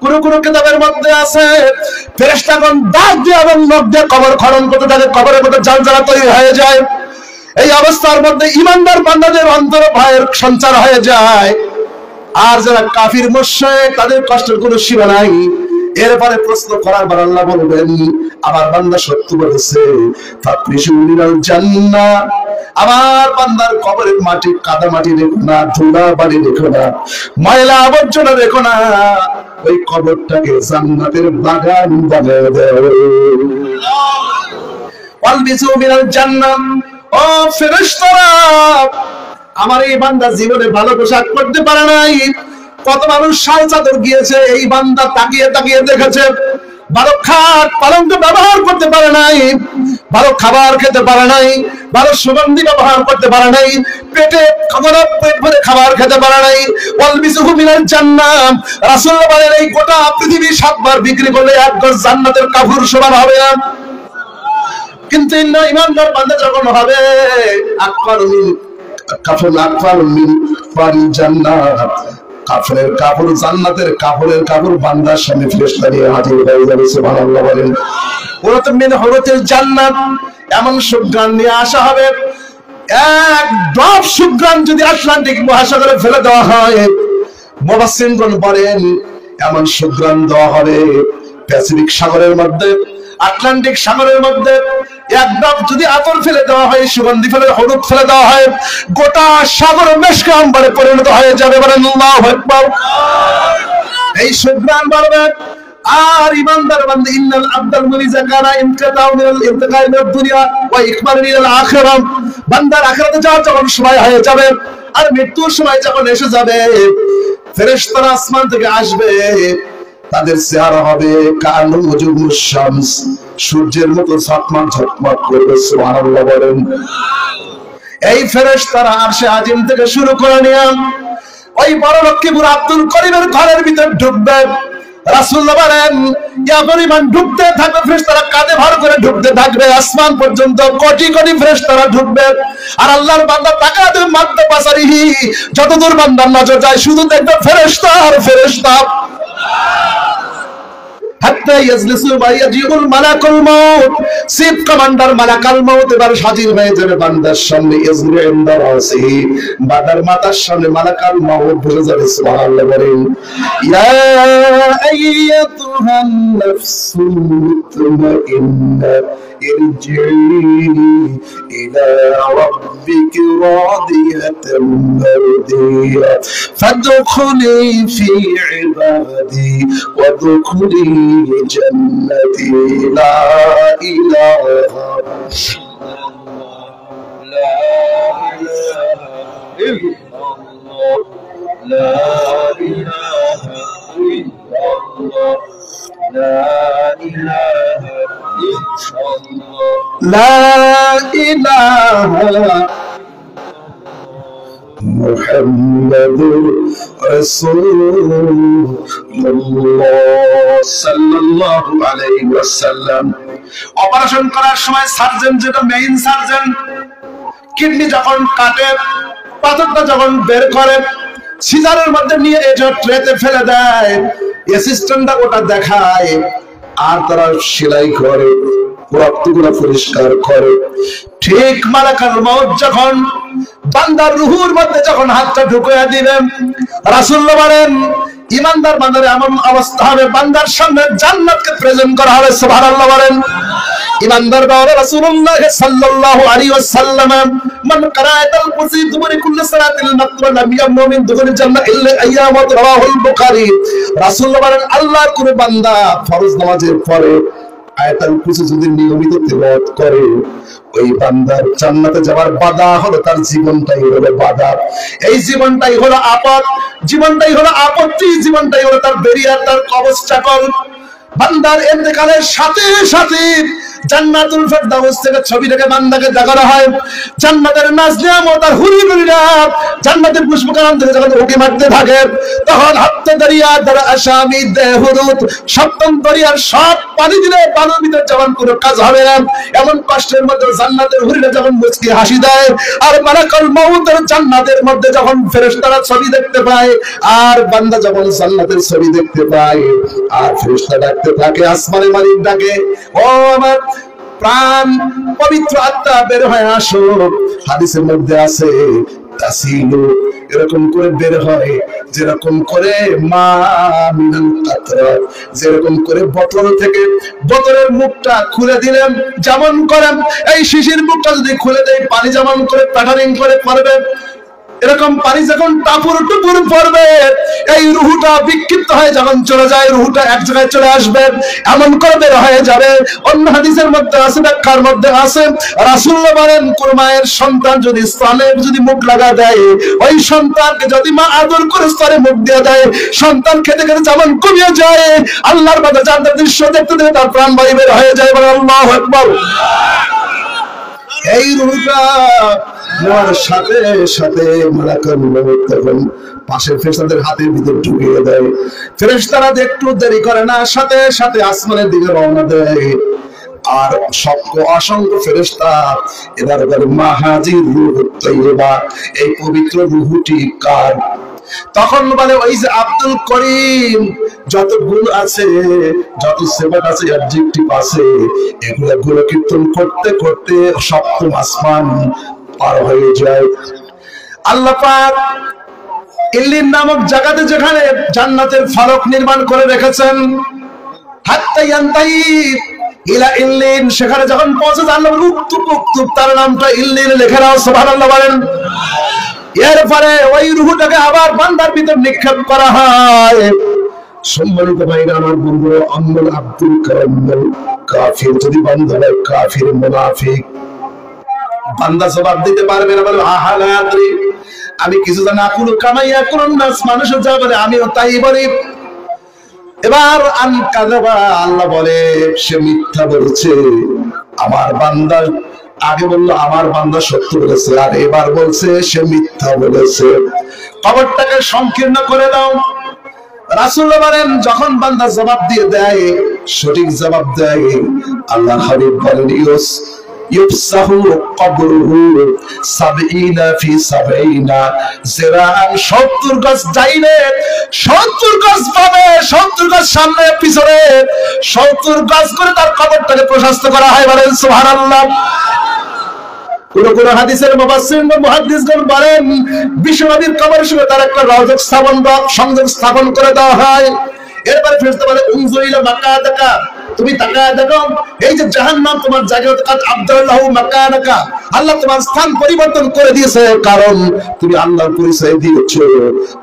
কোন কোন কিতাবের মধ্যে আছে ফেরেশতাগণ দাঁত দিয়ে এবং নখ দিয়ে কবর খনন করতে থাকে, কবরের মধ্যে জালজালা তৈরি হয়ে যায়। এই অবস্থার মধ্যে ঈমানদার বান্দাদের অন্তরে ভয়ের সঞ্চার হয়ে যায়, আর যারা কাফির মুশরিক তাদের কষ্টের কোনো সীমা নাই। এরপরে প্রশ্ন করার পর আল্লাহ বলবেন, আমার বান্দা সত্য বলেছে, ফাকরিশু মিনাল জান্নাহ, আমার বান্দার কবরের মাটি কাদা মাটি রেখো না, ধুলা বালি রেখো না, ময়লা আবর্জনা রেখো না, ওই কবরটাকে জান্নাতের বাগান বানিয়ে দাও। ওয়ালবিসু মিনাল জান্নাহ, ও ফেরেশতারা, আমার এই বান্দা জীবনে ভালো পোশাক পরতে পারে নাই, কত মানুষ শাল চাদর গিয়েছে, এই বান্দা তাকিয়ে তাকিয়ে দেখেছে, ভালো খাট পালঙ্ক ব্যবহার করতে পারে নাই, ভালো খাবার খেতে পারে নাই, ভালো সুগন্ধি ব্যবহার করতে পারে নাই, পেটে পেট ভরে খাবার খেতে পারে নাই। ওয়ালবিসুহু মিনাল জান্নাহ, রাসূলুল্লাহ বলেন, এই গোটা পৃথিবী ৭ বার বিক্রি করলে এক গজ জান্নাতের কাপড় সমান হবে না। কিন্তু ইমানদার বান্দা যখন হবে, আকবারুল কাফন আকফাল মিন ফারিল জান্নাত, কাফনের কাপড় জান্নাতের কাপড়ের কাপড় বান্দার সামনে ফেরেশতা নিয়ে হাজির হয়ে যাবে। সুবহানাল্লাহ বলেন। ওরা মিন হুরুতিল জান্নাত, এমন সুঘ্রাণ নিয়ে আসা হবে, এক ড্রপ সুঘ্রাণ যদি আটলান্টিক মহাসাগরে ফেলে দেওয়া হয়, মুফাসসিরগণ বলেন এমন সুঘ্রাণ দেওয়া হবে প্যাসিফিক সাগরের মধ্যে, আটলান্টিক সাগরের মধ্যে এক ড্রপ যদি আতর ফেলে দেওয়া হয়, সুগন্ধি ফেলে হলুদ ফেলে দেওয়া হয়, গোটা সাগর মেশকে আম্বারে পরিণত হয়ে যাবে। বলেন আল্লাহু আকবার। এই সুঘ্রাণ বাড়বে। আর ইমানদার বান্দা ইন্নাল আবদাল মুনিজা কানা ইনকাতাউ মিনাল ইনতিকাল মিনাদ দুনিয়া ওয়া ইকবাল ইলাল আখিরাহ, বান্দার আখিরাতে যাওয়ার যখন সময় হয়ে যাবে আর মৃত্যুর সময় যখন এসে যাবে, ফেরেশতারা আসমান থেকে আসবে, তাদের চেহারা হবে কানু ওজুহুশ শামস, সূর্যের মতো ঝকমক ঝকমক করবে। সুবহানাল্লাহ বলেন। এই ফেরেশতারা আরশে আজিম থেকে শুরু করে নিয়ে ওই বড় লক্ষ্মীপুর আব্দুল করিমের ঘরের ভিতর ঢুকবে। রাসূলুল্লাহ বলেন ইয়া পরিমাণ ঢুকতে থাকবে, ফেরেশতারা কাঁধে ভর করে ঢুকতে থাকবে, আসমান পর্যন্ত কোটি কোটি ফেরেশতারা ঢুকবে। আর আল্লাহর বান্দা তাকাতে মাত্র পাসারিহি, যতদূর বান্দার নজর যায় শুধু দেখবে ফেরেশতা আর ফেরেশতা। হাত্তা ইয়াজলিসু বায়াজিউল মালাকুল মাউত, চিফ কমান্ডার মালাকুল মাউত এবার হাজির হয়ে যাবে বান্দার সামনে। ইয়াজলিসু ইনদা রাসিহি, বান্দার মাথার সামনে মালাকুল মাউত বসে যাবে। সুবহানাল্লাহ বলেন। ইয়া আইয়াতুহান নাফসুল মুতমাইন্না ইরজিই ইলা রাব্বিকি রাদিয়াতাম মারদিয়া ফাদখুলি ফি ইবাদি ওয়াদখুলি جنتي لا إله لا إله إلا الله لا إله إلا الله لا إله إلا الله لا إله মুহাম্মাদুর রাসূলুল্লাহ সাল্লাল্লাহু আলাইহি ওয়াসাল্লাম। অপারেশন করার সময় সার্জন, যেটা মেইন সার্জন, কিডনি যখন কাটে, পাথরটা যখন বের করে, সিজারের মধ্যে নিয়ে এটা ট্রেতে ফেলে দেয়, অ্যাসিস্ট্যান্টরা ওটা দেখায়, আর তারা সেলাই করে, রক্তগুলো পরিষ্কার করে। ঠিক মালাকুল মাউত যখন বান্দার রূহের মধ্যে যখন হাতটা ঢুকিয়ে দিবেন, রাসূলুল্লাহ বলেন ইমানদার বান্দার এমন অবস্থা হবে, বান্দার সামনে জান্নাতকে প্রেজেন্ট করা হবে। সুবহানাল্লাহ বলেন। ইমানদার বান্দা রাসূলুল্লাহ সাল্লাল্লাহু আলাইহি ওয়াসাল্লাম মান কারাআতাল কুরসি দুবরি কুল্লি সালাতিল মাকতুবা লাম ইয়ামু মিন দুখুলিল জান্নাহ ইল্লা আইয়ামাত রাওয়াহুল বুখারী। রাসূলুল্লাহ বলেন আল্লাহর কোন বান্দা ফরজ নামাজের পরে আয়াতুল কুরসি যদি নিয়মিত তিলাওয়াত করে, ওই বান্দার জান্নাতে যাওয়ার বাধা হলো তার জীবনটাই হলো বাধা। এই জীবনটাই হলো আপদ, জীবনটাই হলো আপত্তি, জীবনটাই হলো তার বেরিয়ার, তার কবচ চাকর। বান্দার ইন্তেকালের সাথে সাথে জান্নাতুল ফেরদাউস থেকে ছবিটাকে বান্দাকে দেখানো হয়। জান্নাতের নাজ নিয়ামত আর হুরিগুলিরা জান্নাতের পুষ্পকানন থেকে যখন উঁকি মারতে থাকে, তখন হাত্তে দরিয়া দ্বারা আসামি দেহরুত, সপ্তম দরিয়ার সব পানি দিলে পানির ভিতর যখন কোনো কাজ হবে না, এমন কষ্টের মধ্যে জান্নাতের হুরিরা যখন মুচকি হাসি দেয়, আর মালাকুল মাউতের জান্নাতের মধ্যে যখন ফেরেশতারা ছবি দেখতে পায়, আর বান্দা যখন জান্নাতের ছবি দেখতে পায়, আর ফেরেশতা ডাকতে থাকে, আসমানের মালিক ডাকে, ও আমার প্রাণ পবিত্র আত্মা বের হয়ে আসো। হাদিসের মধ্যে আছে তাসিলু, এরকম করে বের হয়, যেরকম করে মা মিনাল কাতরাত, যেরকম করে বোতল থেকে বোতলের মুখটা খুলে দিলেন, যেমন করেন এই শিশির মুখটা যদি খুলে দেয়, পানি যেমন করে প্যাটারিং করে পড়বে, এরকম পানি যখন টাপুর টুপুর পড়বে, এই রুহুটা বিক্ষিপ্ত হয়ে যখন চলে যায়, রুহুটা এক জায়গায় চলে আসবে, এমন করে বের হয়ে যাবে। অন্য হাদিসের মধ্যে আছে, ব্যাখ্যার মধ্যে আছে, রাসূলুল্লাহ বলেন কোন মায়ের সন্তান যদি স্তনে যদি মুখ লাগা দেয়, ওই সন্তানকে যদি মা আদর করে স্তনে মুখ দিয়ে দেয়, সন্তান খেতে খেতে যেমন কমিয়ে যায়, আল্লাহর বান্দা জান্নাতের দৃশ্য দেখতে দেখতে তার প্রাণ বায়ু বের হয়ে যায়। বলে আল্লাহু আকবার। এই রুহটা নেওয়ার সাথে সাথে মালাকুল মাউত তখন পাশের ফেরেশতাদের হাতের ভিতর ঢুকিয়ে দেয়। ফেরেশতারা একটু দেরি করে না, সাথে সাথে আসমানের দিকে রওনা দেয়। আর অসংখ্য ফেরেশতা এবার বলে মাহাজির রূহ তাইয়্যিবা, এই পবিত্র রূহটি কার? তখন বলে ওই যে আব্দুল করিম, যত গুণ আছে, যত সেবক আছে, অ্যাডজেক্টিভ আছে, এগুলো গুণকীর্তন করতে করতে সপ্তম আসমান পার হয়ে যায়। আল্লাহ পাক ইল্লিন নামক জায়গাতে যেখানে জান্নাতের ফলক নির্মাণ করে রেখেছেন, হাত্তা ইয়ান্তাহি ইলা ইল্লিন, সেখানে যখন পৌঁছে আল্লাহ উক্তুব উক্তুব, তার নামটা ইল্লিন লিখে নাও, সুবহানাল্লাহ বলেন। এরপরে ওই রূহটাকে আবার বান্দার ভিতর নিক্ষেপ করা হয়। সম্মানিত ভাইরা আমার, বন্ধু আম্মুল আব্দুল কারাম কাফির, যদি বান্দা হয় কাফির মুনাফিক, বান্দা জবাব দিতে পারবে না, বলে আহালা আদরি, আমি কিছু জানি, আকুল কামাইয়া কুলুন নাস, মানুষের যা বলে আমিও তাই বলি। এবার আল্লাহ বলে সে মিথ্যা বলছে। আমার বান্দা আগে বললো আমার বান্দা সত্য বলেছে, আর এবার বলছে সে মিথ্যা বলেছে, খবরটাকে সংকীর্ণ করে দাও। রাসূলুল্লাহ বলেন যখন বান্দা জবাব দিয়ে দেয়, সঠিক জবাব দেয়, আল্লাহ হাবিব বলেন ইউফসাহু কবরুহু 70 ফি 70 জিরাআন, 70 গজ যাইলে 70 গজ পাবে, 70 গজ সামনে পিছনে 70 গজ করে তার কবরটাকে প্রশস্ত করা হয়। বলেন সুবহানাল্লাহ। কোন হাদিসের মুফাসসির মুহাদ্দিসগণ বলেন বিশ্বনবীর কবরের সঙ্গে তার একটা রওজা সংযোগ স্থাপন করে দেওয়া হয়। এরপরে ফেরেশতা বলে উনজুর ইলা মাকাদাকা, তুমি তাকায় দেখো এই যে জাহান্নাম তোমার জায়গা, আব্দুল্লাহু মাকানাকা, আল্লাহ তোমার স্থান পরিবর্তন করে দিয়েছে, কারণ তুমি আল্লাহর পরিচয় দিয়েছো,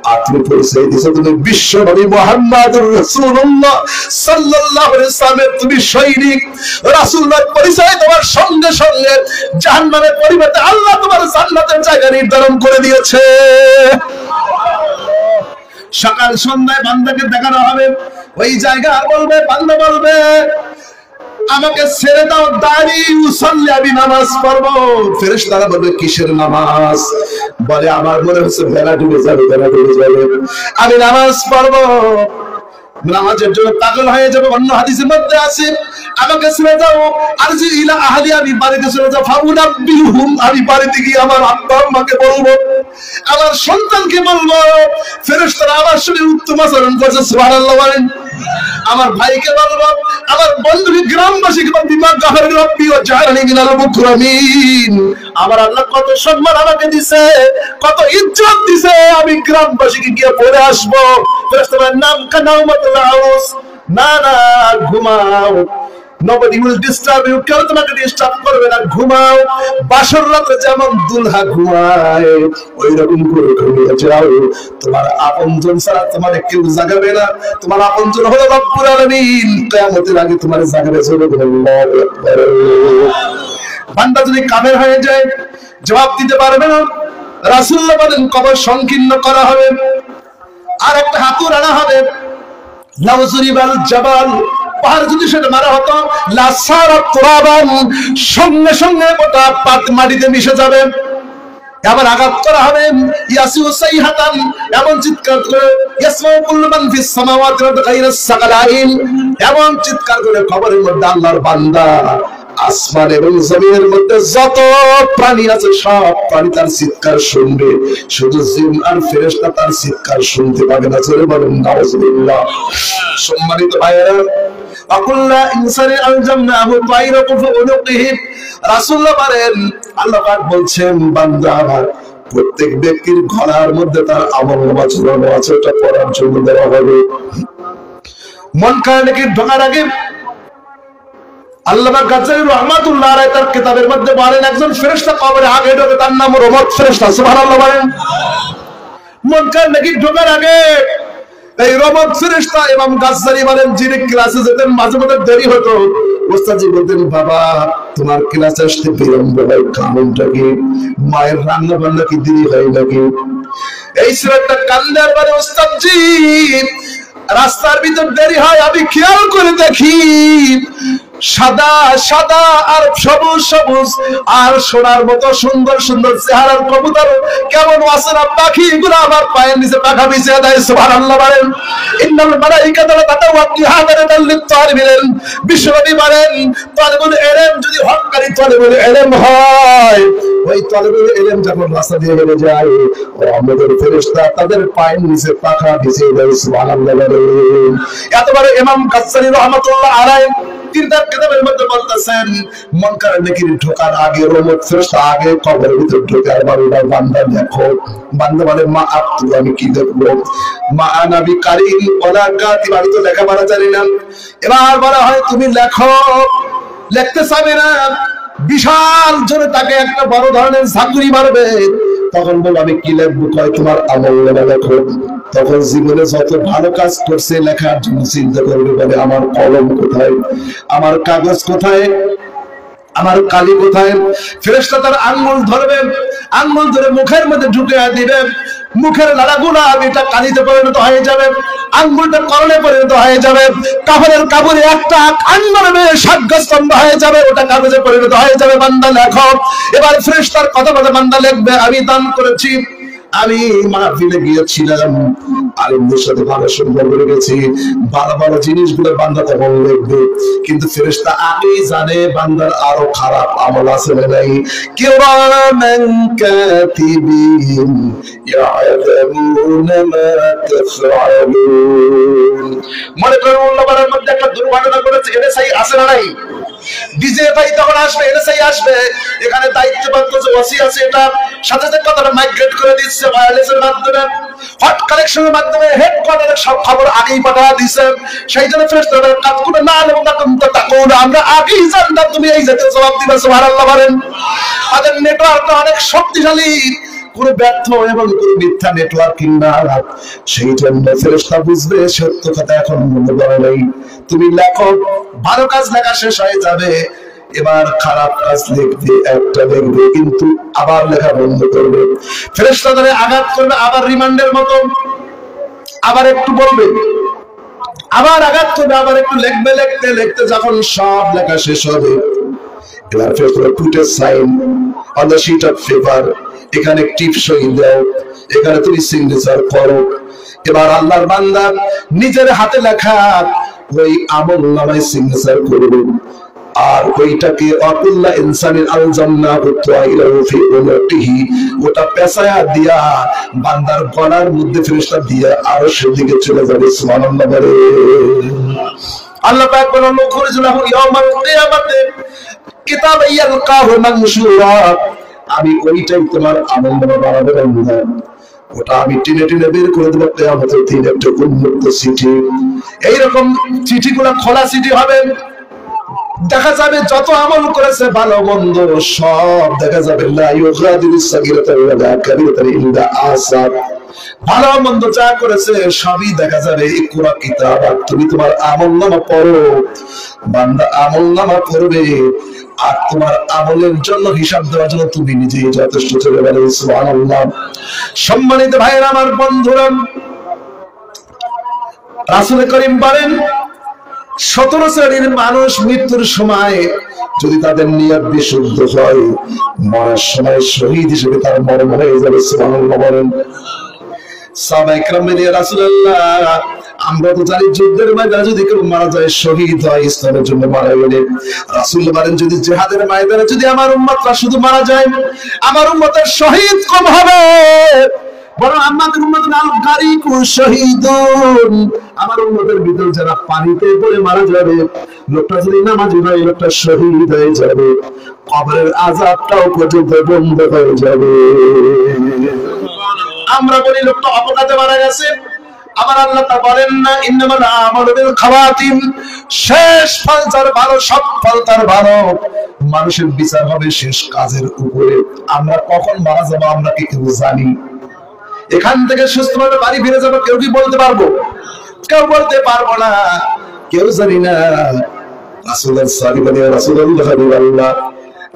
আর তুমি পরিচয় দিয়েছো তুমি বিশ্বনবী মুহাম্মদুর রাসূলুল্লাহ সাল্লাল্লাহু আলাইহি ওয়াসাল্লামের তুমি সৈনিক। রাসূলুল্লাহর পরিচয় তোমার সঙ্গে সঙ্গে জাহান্নামের পরিবর্তে আল্লাহ তোমার জান্নাতের জায়গা নির্ধারণ করে দিয়েছে। সকাল সন্ধ্যায় বান্দাকে দেখানো হবে, ওই জায়গা বলবে, বান্দা বলবে আমাকে ছেড়ে দাও, দাঁড়ি উসাল্লি, আমি নামাজ পড়বো। ফেরেশতারা বলবে কিসের নামাজ? বলে আমার মনে হচ্ছে বেলা ডুবে যাবে, বেলা ডুবে যাবে, আমি নামাজ পড়বো, নামাজের জন্য পাগল হয়ে যাবে। অন্য হাদিসের মধ্যে আছে আমাকে ছেড়ে দাও, আরজি ইলা আহলি, আমি বাড়িতে চলে যাও, ফাউনাব্বিহুম, আমি বাড়িতে গিয়ে আমার আব্বা আম্মাকে বলবো, আমার সন্তানকে বলবো। ফেরেশতারা আমার সঙ্গে উত্তম আচরণ করছে, সুবহানাল্লাহ বলেন। আমার ভাইকে বলবো, আমার বন্ধুকে, গ্রামবাসীকে বলবো, বিমা গাফার রাব্বি ওয়া জাআলানি মিনাল মুকরামিন, আমার আল্লাহ কত সম্মান আমাকে দিয়েছে, কত ইজ্জত দিয়েছে, আমি গ্রামবাসীকে গিয়ে বলে আসবো। ফেরেশতারা নাম কানাউমাতুল আউস, না না ঘুমাও, nobody will disturb you, কেউ তোমাকে ডিস্টার্ব করবে না, ঘুমাও। বাসর রাতে যেমন দুলহা ঘুমায় ওই রকম করে ঘুমিয়ে যাও, তোমার আপনজন ছাড়া তোমার কেউ জাগাবে না, তোমার আপনজন হলো রব্বুল আলামিন, কিয়ামতের আগে তোমার জাগাবে। আল্লাহু আকবার। বান্দা যদি কাফের হয়ে যায় জবাব দিতে পারবে না, রাসূলুল্লাহ বলেন কবর সংকীর্ণ করা হবে, আর একটা হাতুড় আনা হবে, লাউজুরিবাল জাবাল, পাহাড় যদি সেটা মারা হতো, লাসারা তুরাবান, সঙ্গে সঙ্গে গোটা পাত মাটিতে মিশে যাবে। আবার আঘাত করা হবে, ইয়াসিউ সাইহাতান, এমন চিৎকার করে, ইয়াসমাউ কুল্লু মান ফিস সামাওয়াতি ওয়া গায়রাস সাকালাইন, এমন চিৎকার করে কবরের মধ্যে আল্লাহর বান্দা, আসমান এবং জমিনের মধ্যে যত প্রাণী আছে সব প্রাণী তার চিৎকার শুনবে, শুধু জিন আর ফেরেশতা তার চিৎকার শুনতে পাবে না। জোরে বলেন নাউজুবিল্লাহ। সম্মানিত ভাইয়েরা, আকুল্লা ইনসানি আলজামনাহু তাইরাহু ফি উনুকিহি, রাসূলুল্লাহ বলেন, আল্লাহ পাক বলছেন বান্দা আমার, প্রত্যেক ব্যক্তির গলার মধ্যে তার আমলনামা ঝুলানো আছে, এটা পড়ার জন্য দেওয়া হবে। মন কারণে ঢোকার আগে আল্লামা গাজ্জালী রাহমাতুল্লাহ আলাইহি তার কিতাবের মধ্যে বলেন একজন ফেরেশতা কবরে আগে ঢোকে, তার নাম রহমত ফেরেশতা, সুবহানাল্লাহ বলেন। মুনকার নাকি ঢোকার আগে এই রহমত ফেরেশতা, ইমাম গাজ্জালী বলেন যিনি ক্লাসে যেতেন মাঝে মাঝে দেরি হতো, ওস্তাদজি বলতেন বাবা তোমার ক্লাসে আসতে বিলম্ব হয়, কারণটা কি? মায়ের রান্না বান্না কি দেরি হয় নাকি? এই ছেলেটা কান্দার মানে ওস্তাদজি রাস্তার ভিতর দেরি হয়, আমি খেয়াল করে দেখি সাদা সাদা আর সবুজ সবুজ আর সোনার মতো সুন্দর সুন্দর চেহারার কবুতর কেমন অচেনা পাখিগুলো আমার পায়ের নিচে পাখা বিছিয়ে দেয়। সুবহানাল্লাহ বলেন। ইন্নাল মালাইকাতা তাতাওয়াক্কি হাদারাতাল লিত-তালিবিন। বিশ্বনবী বলেন তালিবুল ইলম যদি হক্কানি তালিবুল ইলম হয়, ওই তালিবুল ইলম যখন রাস্তা দিয়ে হেঁটে যায়, আমাদের ফেরেশতা তাদের পায়ের নিচে পাখা বিছিয়ে দেয়। সুবহানাল্লাহ বলেন। এতবার ইমাম গাজ্জালী রাহমাতুল্লাহ আলাইহি তিনটা কিতাবের মধ্যে বলতেছেন মুনকার নেকির ঢোকার আগে রহমত ফেরেশতা আগে কবরের ভিতর ঢোকে আর বান্দা বান্দা দেখো, বান্দা বলে মা আপনি আমি কি দেখবো, মা আনাবি কারিম ওয়ালা কাতিব, আমি তো লেখাপড়া জানি না। এবার বলা হয় তুমি লেখো, লিখতে চাবে না, বিশাল জোরে তাকে একটা বড় ধরনের ঝাঁকুনি মারবে। তখন বল আমি কি লিখবো, কয় তোমার আমলনামা লেখো। তখন জীবনে যত ভালো কাজ করছে লেখার জন্য চিন্তা করবে, বলে আমার কলম কোথায়, আমার কাগজ কোথায়, আমার কালি কোথায়। ফেরেশতা তার আঙ্গুল ধরবে, আঙ্গুল ধরে মুখের মধ্যে ঢুকে দিবে, মুখের লাড়াগুলা এটা কালিতে পরিণত হয়ে যাবে, আঙ্গুলটা করলে পরিণত হয়ে যাবে, কাপড়ের কাপড়ে একটা আঙ্গুলে সাতগস্তম্ভ হয়ে যাবে, ওটা কাগজে পরিণত হয়ে যাবে। বান্দা লেখো। এবার ফেরেশতার কথা বলে বান্দা লিখবে আমি দান করেছি, আমি মাহফিলে গিয়েছিলাম, আলেমদের সাথে ভালো সম্পর্ক রেখেছি, ভালো ভালো জিনিসগুলো বান্দা তখন লিখবে। কিন্তু ফেরেশতা আগেই জানে বান্দার আরো খারাপ আমল আছে না নাই। কিরামান কাতিবিন ইয়ালামুনা মা তাফআলুন। মনে করুন উল্লাহর মধ্যে একটা দুর্ঘটনা ঘটেছে, এটা সেই আছে না নাই? ডিজে ভাই তখন আসবে, এনএসআই আসবে, এখানে দায়িত্বপ্রাপ্ত যে ওসি আছে এটা সাথে সাথে কথাটা মাইগ্রেট করে দিচ্ছে ওয়্যারলেসের মাধ্যমে, হট কালেকশনের মাধ্যমে হেডকোয়ার্টারে সব খবর আগেই পাঠিয়ে দিচ্ছে। সেই জন্য ফেরেশতারা কাজ করে না এবং না কিন্তু তাকুন, আমরা আগেই জানতাম তুমি এই জাতীয় জবাব দিবে। সুবহানাল্লাহ বলেন। আমাদের নেটওয়ার্কটা অনেক শক্তিশালী, কোনো ব্যর্থ এবং কোনো মিথ্যা নেটওয়ার্কিং না। সেই জন্য ফেরেশতা বুঝবে সত্য কথা এখন মনে পড়ে নেই। তুমি লেখো, ভালো কাজ লেখা শেষ হয়ে যাবে, এবার খারাপ কাজ লিখবে, একটা লিখবে কিন্তু আবার লেখা বন্ধ করবে। ফেরেশতা ধরে আঘাত করবে, আবার রিমান্ডের মতো আবার একটু বলবে, আবার আঘাত করবে, আবার একটু লিখবে, লিখতে লিখতে যখন সব লেখা শেষ হবে, এবার ফেরেশতা put a sign on the sheet of paper, এখানে টিপ সই দাও, এখানে তুমি সিগনেচার করো। এবার আল্লাহর বান্দা নিজের হাতে লেখা ওই আমলনামায় সিগনেচার করবে, আর ওইটাকে আকুল্লা ইনসানিন আলজামনাহু তাইরাহু ফি উনকিহি, ওটা পেছায়া দিয়া বান্দার গলার মধ্যে ফেরেশতা দিয়া আরশের দিকে চলে যাবে। সুবহানাল্লাহ বলে। আল্লাহ পাক বলেন লুখরিজুলাহু ইয়াউমাল কিয়ামাতি কিতাবান ইয়ালকাহু মানশুরা, আমি ওইটাই তোমার আমলনামা বানাবো বান্দা, ওটা আমি টেনে টেনে বের করে দেবো কিয়ামতের দিন, একটা উন্মুক্ত চিঠি। এইরকম চিঠিগুলো খোলা চিঠি হবে, দেখা যাবে যত আমল করেছে ভালো মন্দ সব দেখা যাবে। লা ইউগাদিরু সাগীরাতান ওয়ালা কাবীরাতান ইল্লা আসার, ভালো মন্দ যা করেছে সবই দেখা যাবে। ইকরা কিতাবাক, তুমি তোমার আমলনামা পড়ো। বান্দা আমলনামা পড়বে আর তোমার আমলের জন্য হিসাব দেওয়ার জন্য তুমি নিজেই যথেষ্ট। চলে বলে সুবহানাল্লাহ। সম্মানিত ভাইরা আমার, বন্ধুরা, রাসূল করিম বলেন 17 শ্রেণীর মানুষ মৃত্যুর সময় যদি তাদের নিয়ত বিশুদ্ধ হয়, মরার সময় শহীদ হিসেবে তার মরণ হয়ে যাবে। সুবহানাল্লাহ বলেন। সাহাবায়ে কেরাম বলেন রাসূলুল্লাহ, আমরা তো জানি যুদ্ধের ময়দানে যদি কেউ মারা যায় শহীদ হয় ইসলামের জন্য মারা গেলে। রাসূল বলেন যদি জিহাদের ময়দানে যদি আমার উম্মতরা শুধু মারা যায়, আমার উম্মতের শহীদ কম হবে, বরং আমাদের উম্মতের আল-গারিকু শহীদুন, আমার উম্মতের ভিতর যারা পানিতে পড়ে মারা যাবে, লোকটা যদি নামাজি হয় লোকটা শহীদ হয়ে যাবে, কবরের আযাবটাও পর্যন্ত বন্ধ হয়ে যাবে। আমরা বলি লোকটা অপঘাতে মারা গেছে, আমার আল্লাহ তা বলেন না ইন্নামাল আমালু বিল খাওয়াতিম, শেষ ফল তার ভালো, সব ফল তার ভালো। মানুষের বিচার হবে শেষ কাজের উপরে। আমরা কখন মারা যাবো আমরা কি কেউ জানি? এখান থেকে সুস্থভাবে বাড়ি ফিরে যাবো কেউ কি বলতে পারবো? কেউ বলতে পারবো না, কেউ জানি না। রাসূলুল্লাহ সাল্লাল্লাহু আলাইহি ওয়াসাল্লাম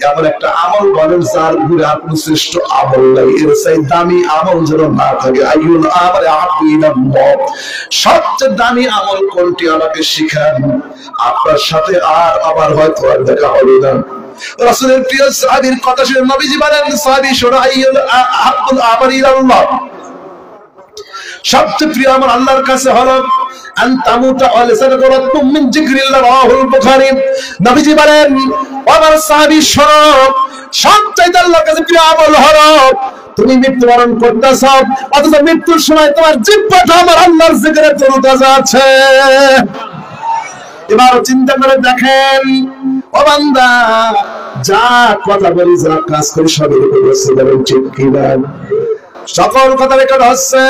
এমন একটা আমল বলেন যার ঘুরে আর কোনো শ্রেষ্ঠ আমল নাই, এর চাই দামি আমল যেন না থাকে। আইয়ুল আমাল আহাব্বু ইলাল্লাহ, সবচেয়ে দামি আমল কোনটি আমাকে শিখান, আপনার সাথে আর আবার হয়তো আর দেখা হবে না। রাসূলের প্রিয় সাহাবীর কথা শুনে নবীজি বলেন, সাহাবী শোনো, আইয়ুল আহাব্বুল আমাল ইলাল্লাহ, সবচেয়ে প্রিয় আমল আল্লাহর কাছে হলো আন তামুতা ওয়া লিসানুকা রাতবুম মিন যিকরিল্লাহ, রাওয়াহুল বুখারী। নবীজি বলেন, আমার সাহাবী শোনো, সবচেয়ে আল্লাহর কাছে প্রিয় আমল হলো তুমি মৃত্যুবরণ করতেছ অথচ মৃত্যুর সময় তোমার জিহ্বাটা আমার আল্লাহর জিকিরে তরুতাজা আছে। এবার চিন্তা করে দেখেন, ও বান্দা, যা কথা বলি, যা কাজ করি, সবের উপর ঠিক কিনা? সকল কথা রেকর্ড হচ্ছে।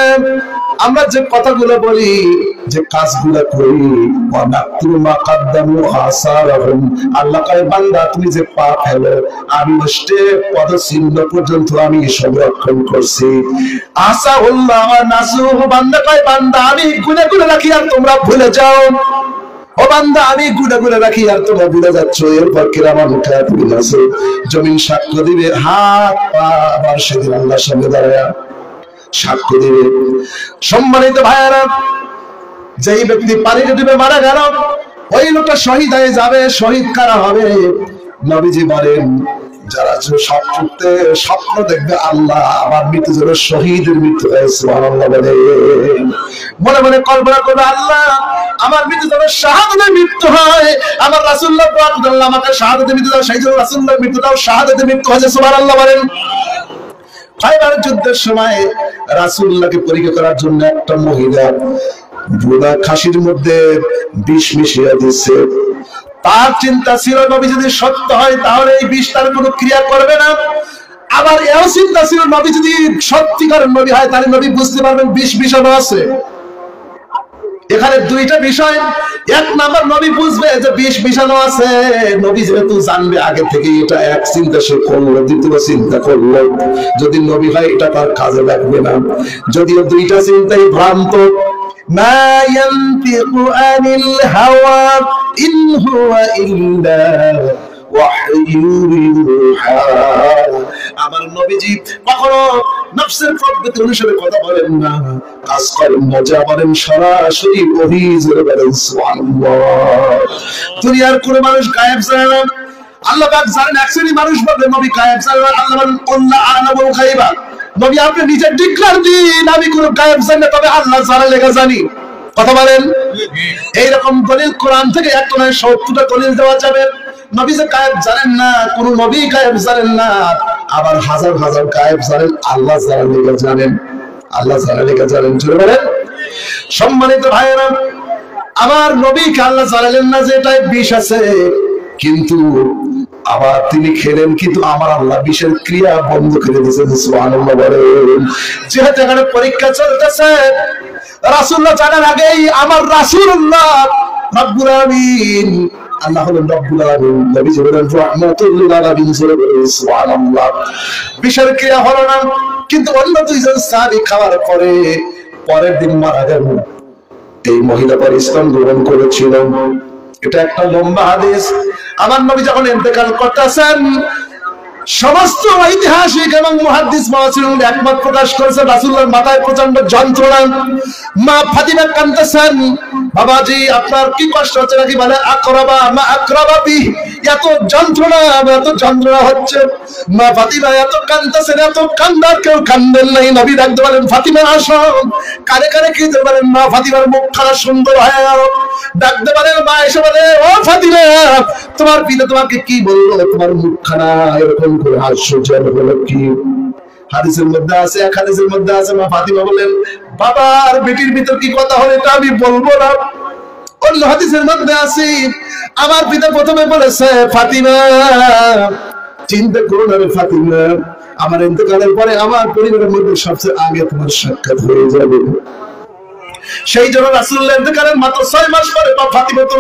আমরা যে কথাগুলো বলি, যে কাজগুলো করি, আল্লাহ কয়, বান্দা তুমি যে পা ফেলো, আমি স্টেপ পদচিহ্ন পর্যন্ত আমি সংরক্ষণ করছি। আসাহুল্লাহ ওয়া নাসুহু, বান্দা কয়, বান্দা আমি গুণে গুণে রাখি আর তোমরা ভুলে যাও। ও বান্দা, আমি গুণে গুণে রাখি আর তোমরা ভুলে যাচ্ছ। এরপর কিরামান কাতিবিন আছে, জমিন সাক্ষ্য দিবে, হাত পা আবার সেদিন আল্লাহর সামনে দাঁড়ায়া সাক্ষ্য দিবে। সম্মানিত ভাইয়েরা, যেই ব্যক্তি পানিতে ডুবে মারা গেল, ওই লোকটা শহীদ হয়ে যাবে। শহীদ কারা হবে? নবীজি বলেন, যারা স্বপ্ন দেখবে আল্লাহ আমার মৃত্যু যেন শহীদের মৃত্যু হয়, সুবহানাল্লাহ বলে মনে মনে কল্পনা করবে, আল্লাহ আমার মৃত্যু যেন শাহাদাতের মৃত্যু হয়, আমার রাসূলুল্লাহ আল্লাহ আমাকে শাহাদাতের মৃত্যু দাও, সেই জন্য রাসূলুল্লাহর মৃত্যু দাও, শাহাদাতের মৃত্যু হয়, সুবহানাল্লাহ বলেন। খায়বার যুদ্ধের সময় রাসূলুল্লাহকে পরীক্ষা করার জন্য একটা মহিলা বুড়া খাসির মধ্যে বিষ মিশিয়ে দিচ্ছে। তার চিন্তা ছিল, নবী যদি সত্য হয় তাহলে এই বিষ তার কোনো ক্রিয়া করবে না। আবার এও চিন্তা ছিল, নবী যদি সত্যিকার নবী হয় তাহলে নবী বুঝতে পারবেন বিষ মিশানো আছে। এখানে দুইটা বিষয়। এক নাম্বার, নবী বুঝবে যে বিষ মিশানো আছে, নবী যেহেতু জানবে আগে থেকে, এটা এক চিন্তা সে করলো। দ্বিতীয় চিন্তা করলো, যদি নবী হয় এটা তার কাজে লাগবে না। যদিও দুইটা চিন্তাই ভ্রান্ত। মা ইয়ানতিকু আনিল হাওয়া ইন হুয়া ইল্লা ওয়াহয়ুন ইউহা। আমার নবীজি কখনো নফসের প্রবৃত্তি অনুসারে কথা বলেন না, কাজ করেন না, যা বলেন সরাসরি ওহী জোরে বলেন সুবহানাল্লাহ। দুনিয়ার কোন মানুষ গায়েব জানে না, আল্লাহ পাক জানেন। এক শ্রেণীর মানুষ বলে নবী গায়েব জানেন না, আল্লাহ বলেন কুল্লা আ'লামুল গায়বা। নবী আপনি নিজে ডিক্লার দিন, আমি কোন গায়েব জানি না, তবে আল্লাহ জানে লেখা জানি। কথা বলেন। এইরকম দলিল কোরআন থেকে একটা নয় 70টা দলিল দেওয়া যাবে। নবী যে গায়েব জানেন না, কোন নবী গায়েব জানেন না, আবার হাজার হাজার গায়েব জানেন, আল্লাহ জানে লেখা জানেন, আল্লাহ জানে লেখা জানেন। জোরে বলেন। সম্মানিত ভাইয়েরা, আমার নবীকে আল্লাহ জানালেন না যে এটাই বিষ আছে, কিন্তু আবার তিনি খেলেন, কিন্তু আমার আল্লাহ বিষের ক্রিয়া বন্ধ করে দিয়েছেন, সুবহানাল্লাহ বলেন। যেহেতু এখানে পরীক্ষা চলতেছে, রাসূলুল্লাহ জানার আগেই আমার রাসূলুল্লাহ রব্বুল আলামিন, আল্লাহ হলেন রব্বুল আলামিন, নবী বলেন রাহমাতুল লিল আলামিন, সুবহানাল্লাহ। বিষের ক্রিয়া হলো না, কিন্তু অন্য দুইজন সাহাবী খাওয়ার পরে পরের দিন মারা গেল। এই মহিলা পরে ইসলাম গ্রহণ করেছিল। এটা একটা লম্বা হাদিস। আমার নবী যখন ইন্তেকাল করতেছেন, সমস্ত ঐতিহাসিক এবং মুহাদ্দিস মুফাসসিরুন একমত প্রকাশ করেছে, রাসূলুল্লাহর মাথায় প্রচন্ড যন্ত্রণা। মা ফাতিমা কাঁদতেছেন, বাবাজি আপনার কি কষ্ট হচ্ছে নাকি? বলে আকরাবা মা আকরাবা বি, এত যন্ত্রণা হচ্ছে। মা ফাতিমা এত কাঁদতেছেন, এত কান্দার কেউ কান্দেন নাই। নবী ডাকতে বলেন, ফাতিমা আসো। কানে কানে কি বলেন, মা ফাতিমার মুখখানা সুন্দর হয়ে গেল। ডাকতে বলেন, মা এসে বলে, ও ফাতিমা, তোমার পিতা তোমাকে কি বললো? তোমার মুখখানা এরকম করে হাস্যজ্জ্বল হলো কি? হাদিসের মধ্যে আছে, এক হাদিসের মধ্যে আছে, মা ফাতিমা বলেন, বাবা আর বেটির ভিতর কি কথা হলো এটা আমি বলবো না। অন্য হাদিসের মধ্যে আছে, আমার পিতা প্রথমে বলেছে, ফাতিমা চিন্তা করো না রে ফাতিমা, আমার ইন্তেকালের পরে আমার পরিবারের মধ্যে সবচেয়ে আগে তোমার সাক্ষাৎ হয়ে যাবে। সেই জন্য রাসূলুল্লাহ ইন্তেকালের মাত্র 6 মাস পরে ফাতিমা তো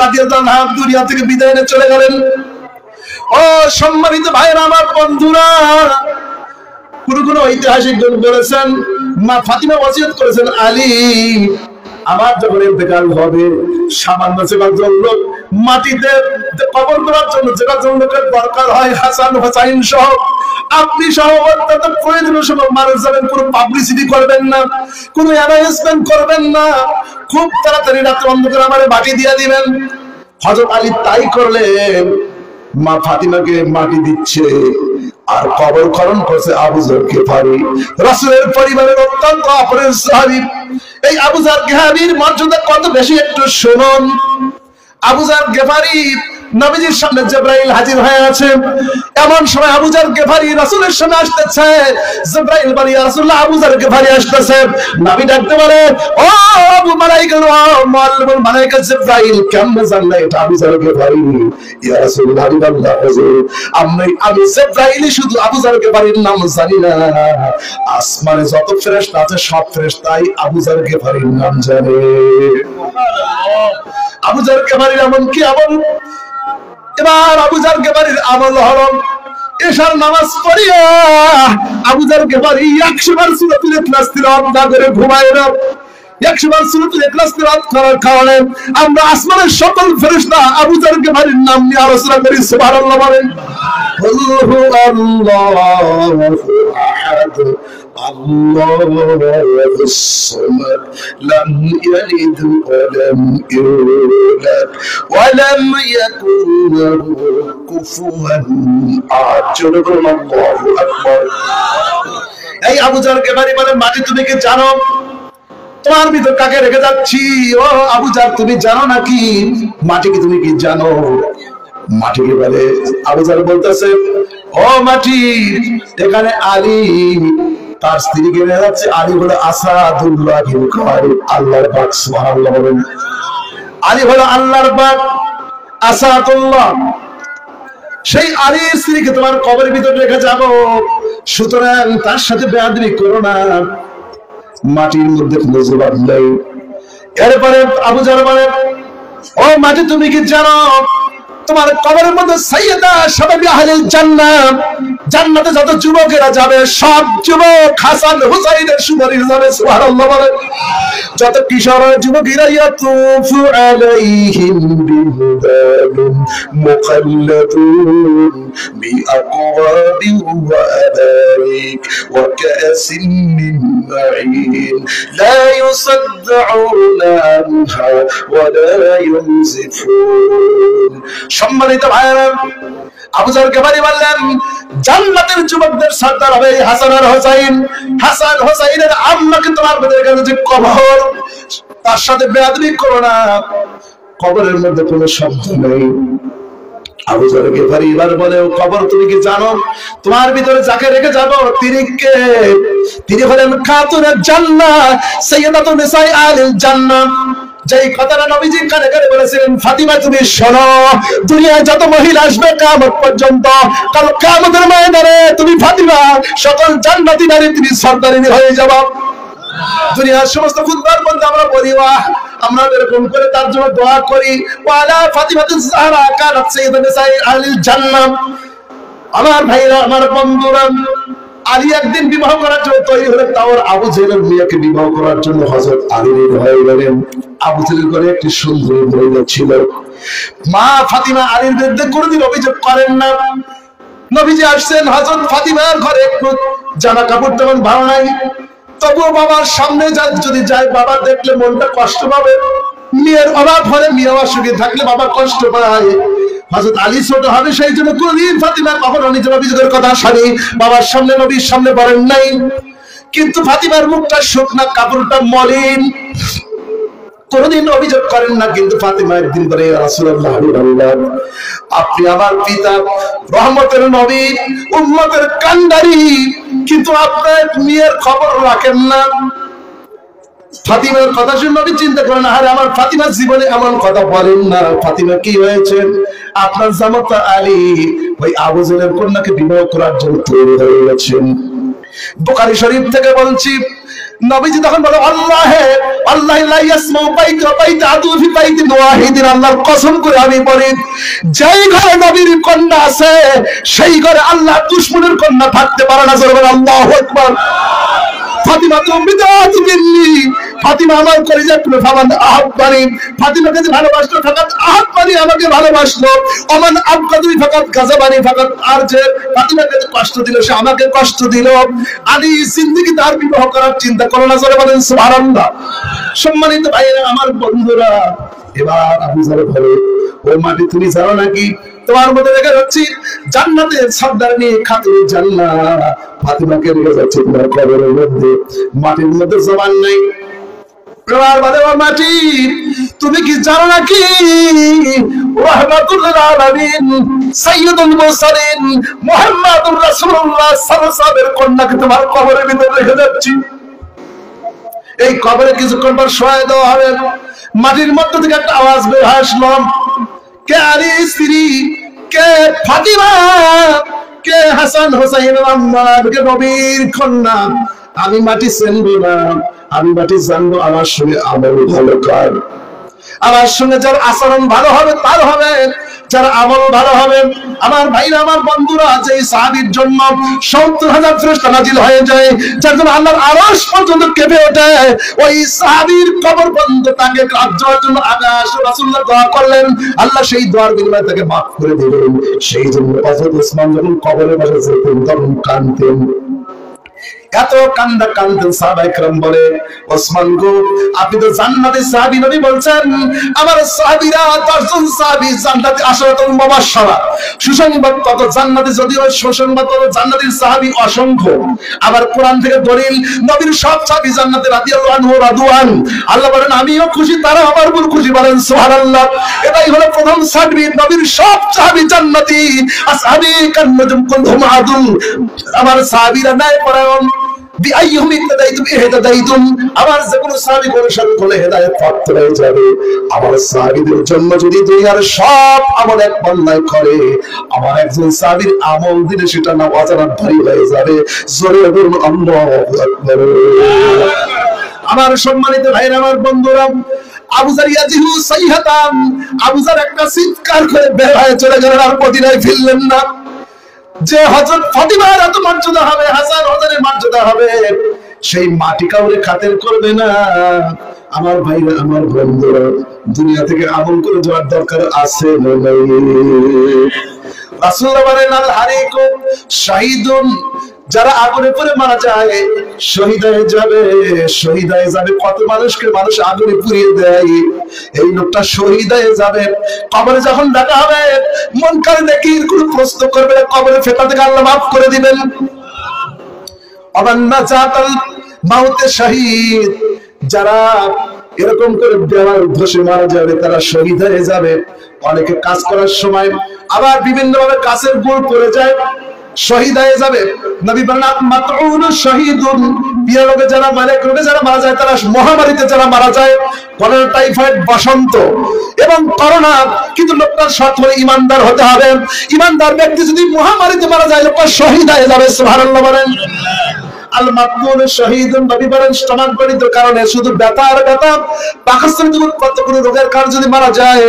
রাদিয়াল্লাহু আনহা দুনিয়া থেকে বিদায় নিয়ে চলে গেলেন। ও সম্মানিত ভাইরা, আমার বন্ধুরা, কোন ঐতিহাসিক জন বলেছেন, মা ফাতিমা ওসিয়ত করেছেন, আলী আমার যখন ইন্তেকাল হবে সামান্য যেকজন লোক মাটিতে কবর করার জন্য যেকজন লোকের দরকার হয় হাসান হোসাইন সহ আপনি সহ অত্যন্ত প্রয়োজনীয় সব মানুষ যাবেন, কোনো পাবলিসিটি করবেন না, কোনো অ্যানাউন্সমেন্ট করবেন না, খুব তাড়াতাড়ি রাত্রে অন্ধকারে আমারে মাটি দিয়ে দিবেন। হযরত আলী তাই করলেন। মা ফাতিমাকে মাটি দিচ্ছে আর কবর খনন করছে আবু যর গিফারি, রাসূলের পরিবারের অত্যন্ত আপনের সাহাবী। এই আবু যর গিফারির মর্যাদা কত বেশি একটু শুনুন। আবু যর গিফারি নবীজির সামনে জিবরাইল হাজির হয়ে আছে। এমন সময় আবু যর গিফারি রাসূলের সামনে আসতেছে। জিবরাইল বলে ইয়া রাসূলুল্লাহ আবু যর গিফারি আসতেছে। নবী ডাকতে বলে ও আবু মালাইকা মুআল্লিমুল মালাইকা জিবরাইল, কেমনে জানলে এটা আবু যর গিফারি? ইয়া রাসূলুল্লাহ আল্লাহ হুজুর আমি জিবরাইল শুধু আবু যর গিফারির নাম জানি না, আসমানে যত ফেরেশতা আছে সব ফেরেশতাই আবু যর গিফারির নাম জানে। সুবহানাল্লাহ। আবু যর গিফারির এমন কি আমল? এবার আবু যর গিফারির আমল হলো এশার নামাজ পড়িয়া আবু যর গিফারি 100 বার সূরাতুল ইখলাস তিলাওয়াত না করে ঘুমায় না। 100 বার সূরাতুল ইখলাস তিলাওয়াত করার কারণে আমরা আসমানের সকল ফেরেশতা আবু যর গিফারির নাম নিয়ে আলোচনা করি। সুবহানাল্লাহ বলেন। আল্লাহু আহাদ আল্লাহুস সামাদ লাম ইয়ালিদ ওয়া লাম ইউলাদ ওয়া লাম ইয়াকুন লাহু কুফুয়ান আহাদ। আল্লাহু আকবার। এই আবু যর গিফারি বলে মাটি তুমি কি জানো তোমার ভিতর কাকে রেখে যাচ্ছি? ও আবু যর তুমি জানো নাকি মাটি কি তুমি কি জানো? মাটি কি বলে? আবু যর বলতেছে ও মাটি এখানে আলী তার স্ত্রীকে নিয়ে যাচ্ছে। আলী বলে আসাদুল্লাহ আল্লাহর পাক। সুবহানাল্লাহ বলেন। আলী হলো আল্লাহর পাক আসাদুল্লাহ। সেই আলীর স্ত্রীকে তোমার কবরের ভিতরে রেখে যাব, সুতরাং তার সাথে বেয়াদবি করো না। মাটির মধ্যে কোনো জবাব নেই। এরপরে আবু যর বলে ও মাটি তুমি কি জানো তোমার কবরের মধ্যে সাইয়্যিদা শাবাবি আহলিল জান্নাহ, জান্নাতে যত যুবকেরা যাবে সব যুবক হাসান হুসাইনের সুপারিশ যাবে। সুবহানাল্লাহ বলেন। যত কিশোর যুবকেরা ইয়াতুফু আলাইহিম বিলদালুন মুকাল্লাদুন বিআকওয়াবি ওয়া আবারিক ওয়া কাসিম মিন মাঈন লা ইউসাদদুনা আনহা ওয়া লা ইউনজিফুন। সম্মানিত ভাইরা, আবু যর গিফারি বললেন জান্নাতের যুবকদের সর্দার হবে হাসান আর হোসাইন। হাসান হোসাইনের আম্মাকে তোমার ভিতরে গেল যে কবর, তার সাথে বেয়াদবি করো না। কবরের মধ্যে কোনো শব্দ নেই। আবু যর গিফারি এবার বলে কবর তুমি কি জানো তোমার ভিতরে যাকে রেখে যাব তিনি কে? তিনি হলেন খাতুনের জান্নাহ, সাইয়্যিদাতুন নিসাই আহলিল জান্নাহ। যেই কথাটা নবীজি কানে কানে বলেছিলেন ফাতিমা তুমি শোনো, দুনিয়ায় যত মহিলা আসবে কিয়ামত পর্যন্ত, কাল কিয়ামতের ময়দানে তুমি ফাতিমা সকল জান্নাতি নারী তুমি সর্দারিনী হয়ে যাবে। দুনিয়ার সমস্ত খুতবার মধ্যে আমরা বলি আমরা এরকম করে তার জন্য দোয়া করি ওয়ালা ফাতিমাতুজ জাহরা কানাত সাইয়্যিদাতুন নিসাই আহলিল জান্নাহ। আমার ভাইরা আমার বন্ধুরা, আলী একদিন বিবাহ করার জন্য তৈরি হলেন, তাও আবু জেহেলের মেয়েকে বিবাহ করার জন্য হযরত আলী হয়ে গেলেন। আবু জেহেল করে একটি সুন্দরী মহিলা ছিল। মা ফাতিমা আলীর বিরুদ্ধে কোনোদিন অভিযোগ করেন না। নবীজি আসছেন, হযরত ফাতিমার ঘরে একটু জামা কাপড় তেমন ভালো নাই, তবুও বাবার সামনে যদি যায় বাবা দেখলে মনটা কষ্ট পাবে। মেয়ের অভাব হলে মেয়ে অসুখী থাকলে বাবা কষ্ট পায়। হযরত আলী ছোট হবে সেই জন্য কোনদিন ফাতিমা কখনো নিজের অভিযোগের কথা শুনি বাবার সামনে নবীর সামনে বলেন নাই। কিন্তু ফাতিমার মুখটা শুকনা, কাপড়টা মলিন, কোনদিন অভিযোগ করেন না। কিন্তু ফাতিমা একদিন বলে রাসূলুল্লাহ আপনি আমার পিতা, রহমতের নবী, উম্মতের কান্ডারি, কিন্তু আপনার মেয়ের খবর রাখেন না। ফাতিমার কথা শুনে নবী চিন্তা করেন আরে আমার ফাতিমার জীবনে এমন কথা বলেন না। ফাতিমা কি হয়েছে? আপনার জামাতা আলী ওই আবু জেহেলের কন্যাকে বিবাহ করার জন্য তৈরি হয়ে গেছেন। বুখারী শরীফ থেকে বলছি, নবীজি তখন বলে আল্লাহ লা ইয়াসমাউ বাইতা বাইতা আদু ফি বাইতিন ওয়াহিদিন। আল্লাহর কসম করে আমি বলি, যেই ঘরে নবীর কন্যা আছে সেই ঘরে আল্লাহ দুশমনের কন্যা থাকতে পারে না। জোরে বলেন আল্লাহু আকবার। ফাতিমা তুমি বিদাত মিন্নি ফাতিমা আমার কলিজা প্রিয় ফামান আহাব্বানি, ফাতিমাকে যে ভালোবাসলো ফাকাত আহাব্বানি, আমাকে ভালোবাসলো। ওমান আবগাদুনি ফাকাত গাযাবানি, ফাকাত আর যে ফাতিমাকে কষ্ট দিল সে আমাকে কষ্ট দিল। আলী জিন্দেগি তার বিবাহ করার চিন্তা করো না, জোরে বলেন সুবহানাল্লাহ। সম্মানিত ভাইরা আমার বন্ধুরা, এবার আবু জার বলে, ও মাটি তুমি জানো নাকি তোমার মধ্যে রেখে যাচ্ছি জান্নাতের সর্দার নিয়ে খাতুন জান্নাত ফাতিমাকে রেখে যাচ্ছি তোমার কবরের মধ্যে, মাটির মধ্যে জবান নাই। এবার বলে, ও মাটি তুমি কি জানো নাকি রাহমাতুল আলামিন সাইয়্যিদুল মুরসালিন মুহাম্মাদুর রাসূলুল্লাহ সাল্লাল্লাহু আলাইহি ওয়াসাল্লামের কন্যাকে তোমার কবরের ভিতরে রেখে যাচ্ছি। এই কবরে কিছুক্ষণ পর শোয়া দেওয়া হবে। মাটির মধ্য থেকে একটা আওয়াজ বের আসলো, কে আলী স্ত্রী, কে ফাতিমা, কে হাসান হোসেন আম্মার, কে নবীর কন্যা। আমি মাটি চিনবো না, আমি মাটি জানবো আমার সঙ্গে আমল ভালো কার, আমার সঙ্গে যার আচরণ ভালো হবে তার হবে, যার আমল ভালো হবে। আমার ভাইরা আমার বন্ধুরা, যে সাহাবীর জন্য ৭০,০০০ ফেরেশতা নাজিল হয়ে যায়, যার জন্য আল্লাহর আরশ পর্যন্ত কেঁপে ওঠে, ওই সাহাবীর কবর পর্যন্ত তাকে রাজ্যের জন্য আকাশ রাসূলুল্লাহ দোয়া করলেন, আল্লাহ সেই দোয়ার বিনিময়ে তাকে মাফ করে দিলেন। সেই জন্য হযরত ওসমান যখন কবরের পাশে যেতেন তখন কাঁদতেন, এত কান্দা কান্দতেন। সাহাবায়ে কেরাম বলে, ওসমান গো আপনি তো জান্নাতের সাহাবী, নবী বলছেন আমার সাহাবীরা ১০ জন সাহাবী জান্নাতে আশরাতুল মুবাশশারা, সুসংবাদ তত জান্নাতে, যদিও সুসংবাদ তত জান্নাতের সাহাবী অসংখ্য। আবার কোরআন থেকে দলিল নবীর সব সাহাবী জান্নাতে রাদিয়াল্লাহু আনহু রাদওয়ান। আল্লাহ বলেন আমিও খুশি তারা আমার উপর খুশি, বলেন সুবহানাল্লাহ। এটাই হলো প্রথম সার্টিফিকেট, নবীর সব সাহাবী জান্নাতি। আসহাবী কান্নাজুম কুলহুম আদুল, আমার সাহাবীরা ন্যায়পরায়ণ। বিআইয়ুম ইহতাদাইতুম ইহতাদাইতুম, আমার যে কোনো সাহাবী অনুসরণ করলে হেদায়েত প্রাপ্ত হয়ে যাবে। আমার সাহাবীদের জন্য যদি দুনিয়ার সব আমল এক বান্দায় করে, আমার একজন সাহাবীর আমল দিলে সেটা না অজানা ভারী হয়ে যাবে। জোরে বলুন আল্লাহু আকবার। আমার সম্মানিত ভাইরা আমার বন্ধুরা, আবু যার ইয়াজিহু সাইহাতাম, আবু যার একটা চিৎকার করে বের হয়ে চলে গেলেন, আর মদিনায় ফিরলেন না। যে হযরত ফাতিমার এত মর্যাদা হবে, হাসান হোসেনের মর্যাদা হবে, সেই মাটি কাউরে খাতির করবে না। আমার ভাইরা আমার বন্ধুরা, দুনিয়া থেকে আমল করে যাওয়ার দরকার আছে না নাই? রাসূলুল্লাহ বলেন আল হারিকু শাহীদুন, যারা আগুনে পড়ে মারা যায় শহীদ হয়ে যাবে, শহীদ হয়ে যাবে। কত মানুষকে মানুষ আগুনে পুড়িয়ে দেয়, এই লোকটা শহীদ হয়ে যাবে। কবরে যখন ডাকা হবে মুনকার নেকির কোনো প্রশ্ন করবে না, কবরে ফেটা থেকে আল্লাহ মাফ করে দিবেন। অবান্না জাতাল মাউতে শহীদ, যারা এরকম করে দেওয়ার ধসে মারা যাবে তারা শহীদ হয়ে যাবে। অনেকে কাজ করার সময় আবার বিভিন্ন ভাবে কাছের গুড় পড়ে যায়, শহীদ হয়ে যাবে। নবী বলেন মাতউন শহীদুন, পিয়া রোগে যারা মালিক রোগে যারা মারা যায়, তারা মহামারীতে যারা মারা যায়, কলেরা, টাইফয়েড, বসন্ত এবং করোনা, কিন্তু লোকটার শর্ত হলে ইমানদার হতে হবে। ইমানদার ব্যক্তি যদি মহামারীতে মারা যায়, লোকটা শহীদ হয়ে যাবে। সুবহানাল্লাহ বলেন। আল মাতমুন শহীদুন, নবী বলেন স্টমাক জনিত কারণে শুধু ব্যথা আর ব্যথা, পাকস্থলীর কত কোনো রোগের কারণে যদি মারা যায়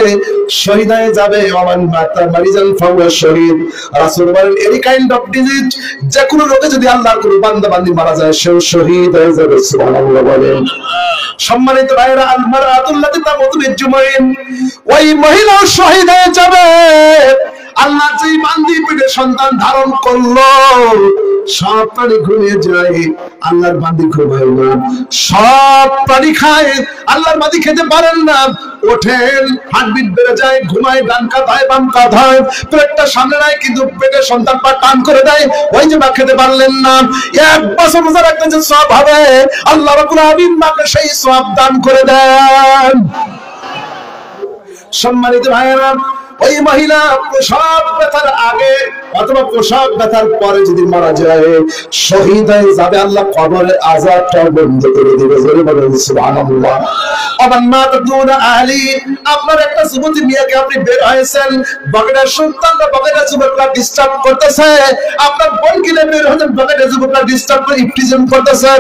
শহীদ হয়ে যাবে। ওমান মাতা মারিজান ফাওয়া শহীদ, রাসূল বলেন এনি কাইন্ড অফ ডিজিজ, যে কোনো রোগে যদি আল্লাহর কোনো বান্দা বান্দি মারা যায় সেও শহীদ হয়ে যাবে। সুবহানাল্লাহ বলেন। সম্মানিত ভাইরা, আল মারআতুল্লাতী তামুতু বিজুমাইন, ওই মহিলাও শহীদ হয়ে যাবে। আল্লাহ যেই বান্দি পেটে সন্তান ধারণ করলো, সব প্রাণী ঘুমিয়ে যায়, আল্লাহর বান্দি ঘুমায় না। সব প্রাণী খায়, আল্লাহর বান্দি খেতে পারেন না। ওঠেন, হার্টবিট বেড়ে যায়, ঘুমায়, ডান কাত হয় বাম কাত হয়, পেটটা সামনে নাই কিন্তু পেটে সন্তান পা টান করে দেয়, ওই যে মা খেতে পারলেন না। 1 বছর রোজা রাখলে যে সওয়াব হবে, আল্লাহ রাব্বুল আলামিন মাকে সেই সওয়াব দান করে দেন। সম্মানিত ভাইয়েরা, ওই মহিলা প্রসব ব্যথার আগে অথবা প্রসব ব্যথার পরে যদি মারা যায় শহীদ হয়ে যাবে। আল্লাহ কবরের আযাবটা বন্ধ করে দিবে। জোরে বলেন সুবহানাল্লাহ। অবান্না তাদুনা আহলি, আপনার একটা যুবতী মেয়েকে আপনি বের হয়েছেন, বকেটার সন্তানরা বকেটার যুবকরা ডিস্টার্ব করতেছে, আপনার বোন কিনে বের হয়েছেন, বকেটার যুবকরা ডিস্টার্ব করে ইফটিজম করতেছে।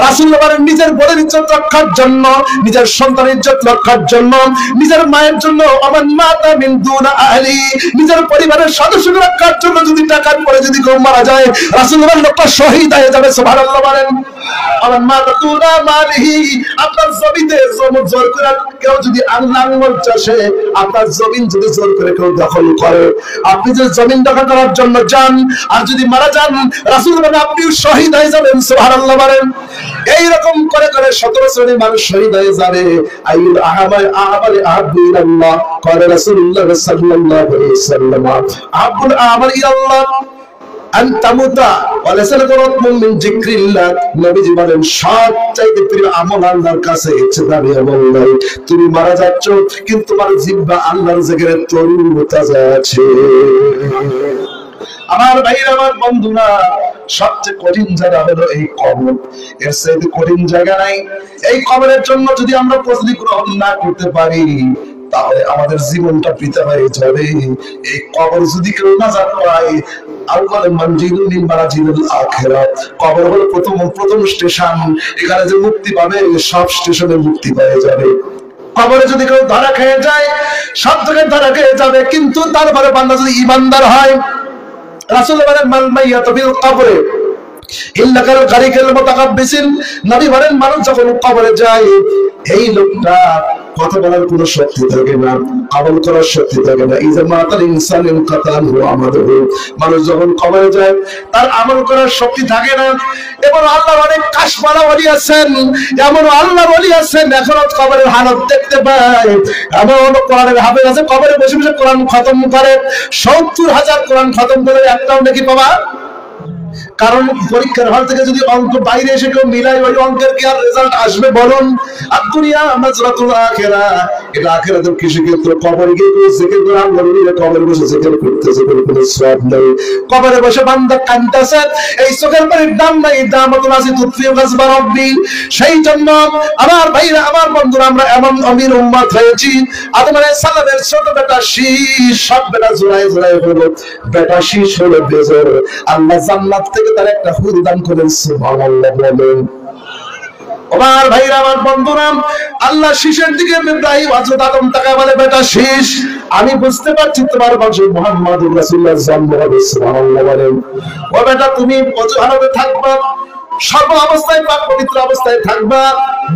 রাসূলুল্লাহ বলেন নিজের বোনের ইজ্জত রক্ষার জন্য, নিজের সন্তানের ইজ্জত রক্ষার জন্য, নিজের মায়ের জন্য, অবান্না মিন দুনা আহলি, নিজের পরিবারের সদস্যকে রক্ষার জন্য যদি টাকার পরে যদি কেউ মারা যায়, রাসূল বলেন লোকটা শহীদ হয়ে যাবে। সুবহানাল্লাহ বলেন। আমার মাতাতুনা মালিহি, আপনার জমিতে জোর করে কেউ যদি আঙ্গুল চাষে, আপনার জমিন যদি জোর করে কেউ দখল করে, আপনি যে জমিন দখল করার জন্য যান আর যদি মারা যান, রাসূল বলেন আপনিও শহীদ হয়ে যাবেন। সুবহানাল্লাহ বলেন। এইরকম করে করে 17 শ্রেণীর মানুষ শহীদ হয়ে যাবে। আইয়ুল আহমাল আহমাল আহাব্বু ইলাল্লাহ, ক্বালা রাসূলুল্লাহ সাল্লাল্লাহু আলাইহি ওয়াসাল্লাম, আহাব্বুল আহমাল ইলাল্লাহ আন তামুতা ওয়া লাইসা লাকুম মিন যিকরিল্লাহ। নবীজি বলেন সবচাইতে প্রিয় আমল আল্লাহর কাছে হচ্ছে দাবি আমল নাই। তুমি মারা যাচ্ছ কিন্তু তোমার জিহ্বা আল্লাহর জিকিরে তরুতাজা আছে। আমার ভাইরা, আমার বন্ধুরা, সবচেয়ে কঠিন জায়গা হলো এই কবর। এর চাইতে কঠিন জায়গা নাই। এই কবরের জন্য যদি আমরা প্রস্তুতি গ্রহণ না করতে পারি, তাহলে আমাদের জীবনটা বৃথা হয়ে যাবে। এই কবর যদি কেউ নাজাত পায়, আউয়াল মানজিলুল মিন মানাজিলিল আখিরাত, কবর হলো প্রথম স্টেশন। এখানে যে মুক্তি পাবে সব স্টেশনে মুক্তি পেয়ে যাবে। কবরে যদি কেউ ধরা খেয়ে যায়, সব জায়গায় ধরা খেয়ে যাবে, কিন্তু তারপরে বান্দা যদি ঈমানদার হয়, রাসূল বলেন মাল মাইয়াতু ফিল কবরে ইল্লা কাল গারিকিল মুতাকাব্বিসিন। নবী বলেন মানুষ যখন কবরে যায়, এই লোকটা কথা বলার কোনো শক্তি থাকে না, আমল করার শক্তি থাকে না। ইযা মাতাল ইনসানু কাতালহু আমালুহু, মানুষ যখন কবরে যায় তার আমল করার শক্তি থাকে না। এবং আল্লাহর অনেক কাশমালা ওলি আছেন, এমন আল্লাহর ওলি আছেন এখনো কবরের হালত দেখতে পায়। এমন কোরআনের হাফেজ আছে কবরে বসে বসে কোরআন খতম করে, 70,000 কোরআন খতম করে একটাও নাকি পাবা। কারণ পরীক্ষার হল থেকে যদি অঙ্ক বাইরে এসে কেউ মিলাই, ওই অঙ্কের কি আর রেজাল্ট আসবে বলুন? আর দুনিয়া মাজরাতুল আখিরা, এটা আখিরাতের কৃষি ক্ষেত্র। কবরে গিয়ে কেউ জিকির করে, আল্লাহর ওলিরা কবরে বসে জিকির করতেছে, কোনো সওয়াব নেই। কবরে বসে বান্দা কাঁদতেছে, এই চোখের পানির দাম নাই, দামাতুল আসি তুতফিউ গাজবা রব্বি। সেই জন্য আমার ভাইরা, আমার বন্ধুরা, আমরা এমন আমির উম্মত হয়েছি, আদম আলাইহিস সালামের ছোট বেটা শীষ, সব বেটা জোড়ায় জোড়ায় হলো, বেটা শীষ হলো বেজর। আল্লাহ জান্নাত থেকে তার একটা হুর দান করেন। সুবহানাল্লাহ বলেন। আমার ভাইরা, আমার বন্ধুরা, আল্লাহ শীষের দিকে ইব্রাহিম হযরত আদম তাকায় বলে, বেটা শীষ, আমি বুঝতে পারছি তোমার বংশে মুহাম্মদুর রাসূলুল্লাহ জন্ম হবে। সুবহানাল্লাহ বলেন। ও বেটা, তুমি ওযু হালতে থাকবা, সর্ব অবস্থায় পাক পবিত্র অবস্থায় থাকবা।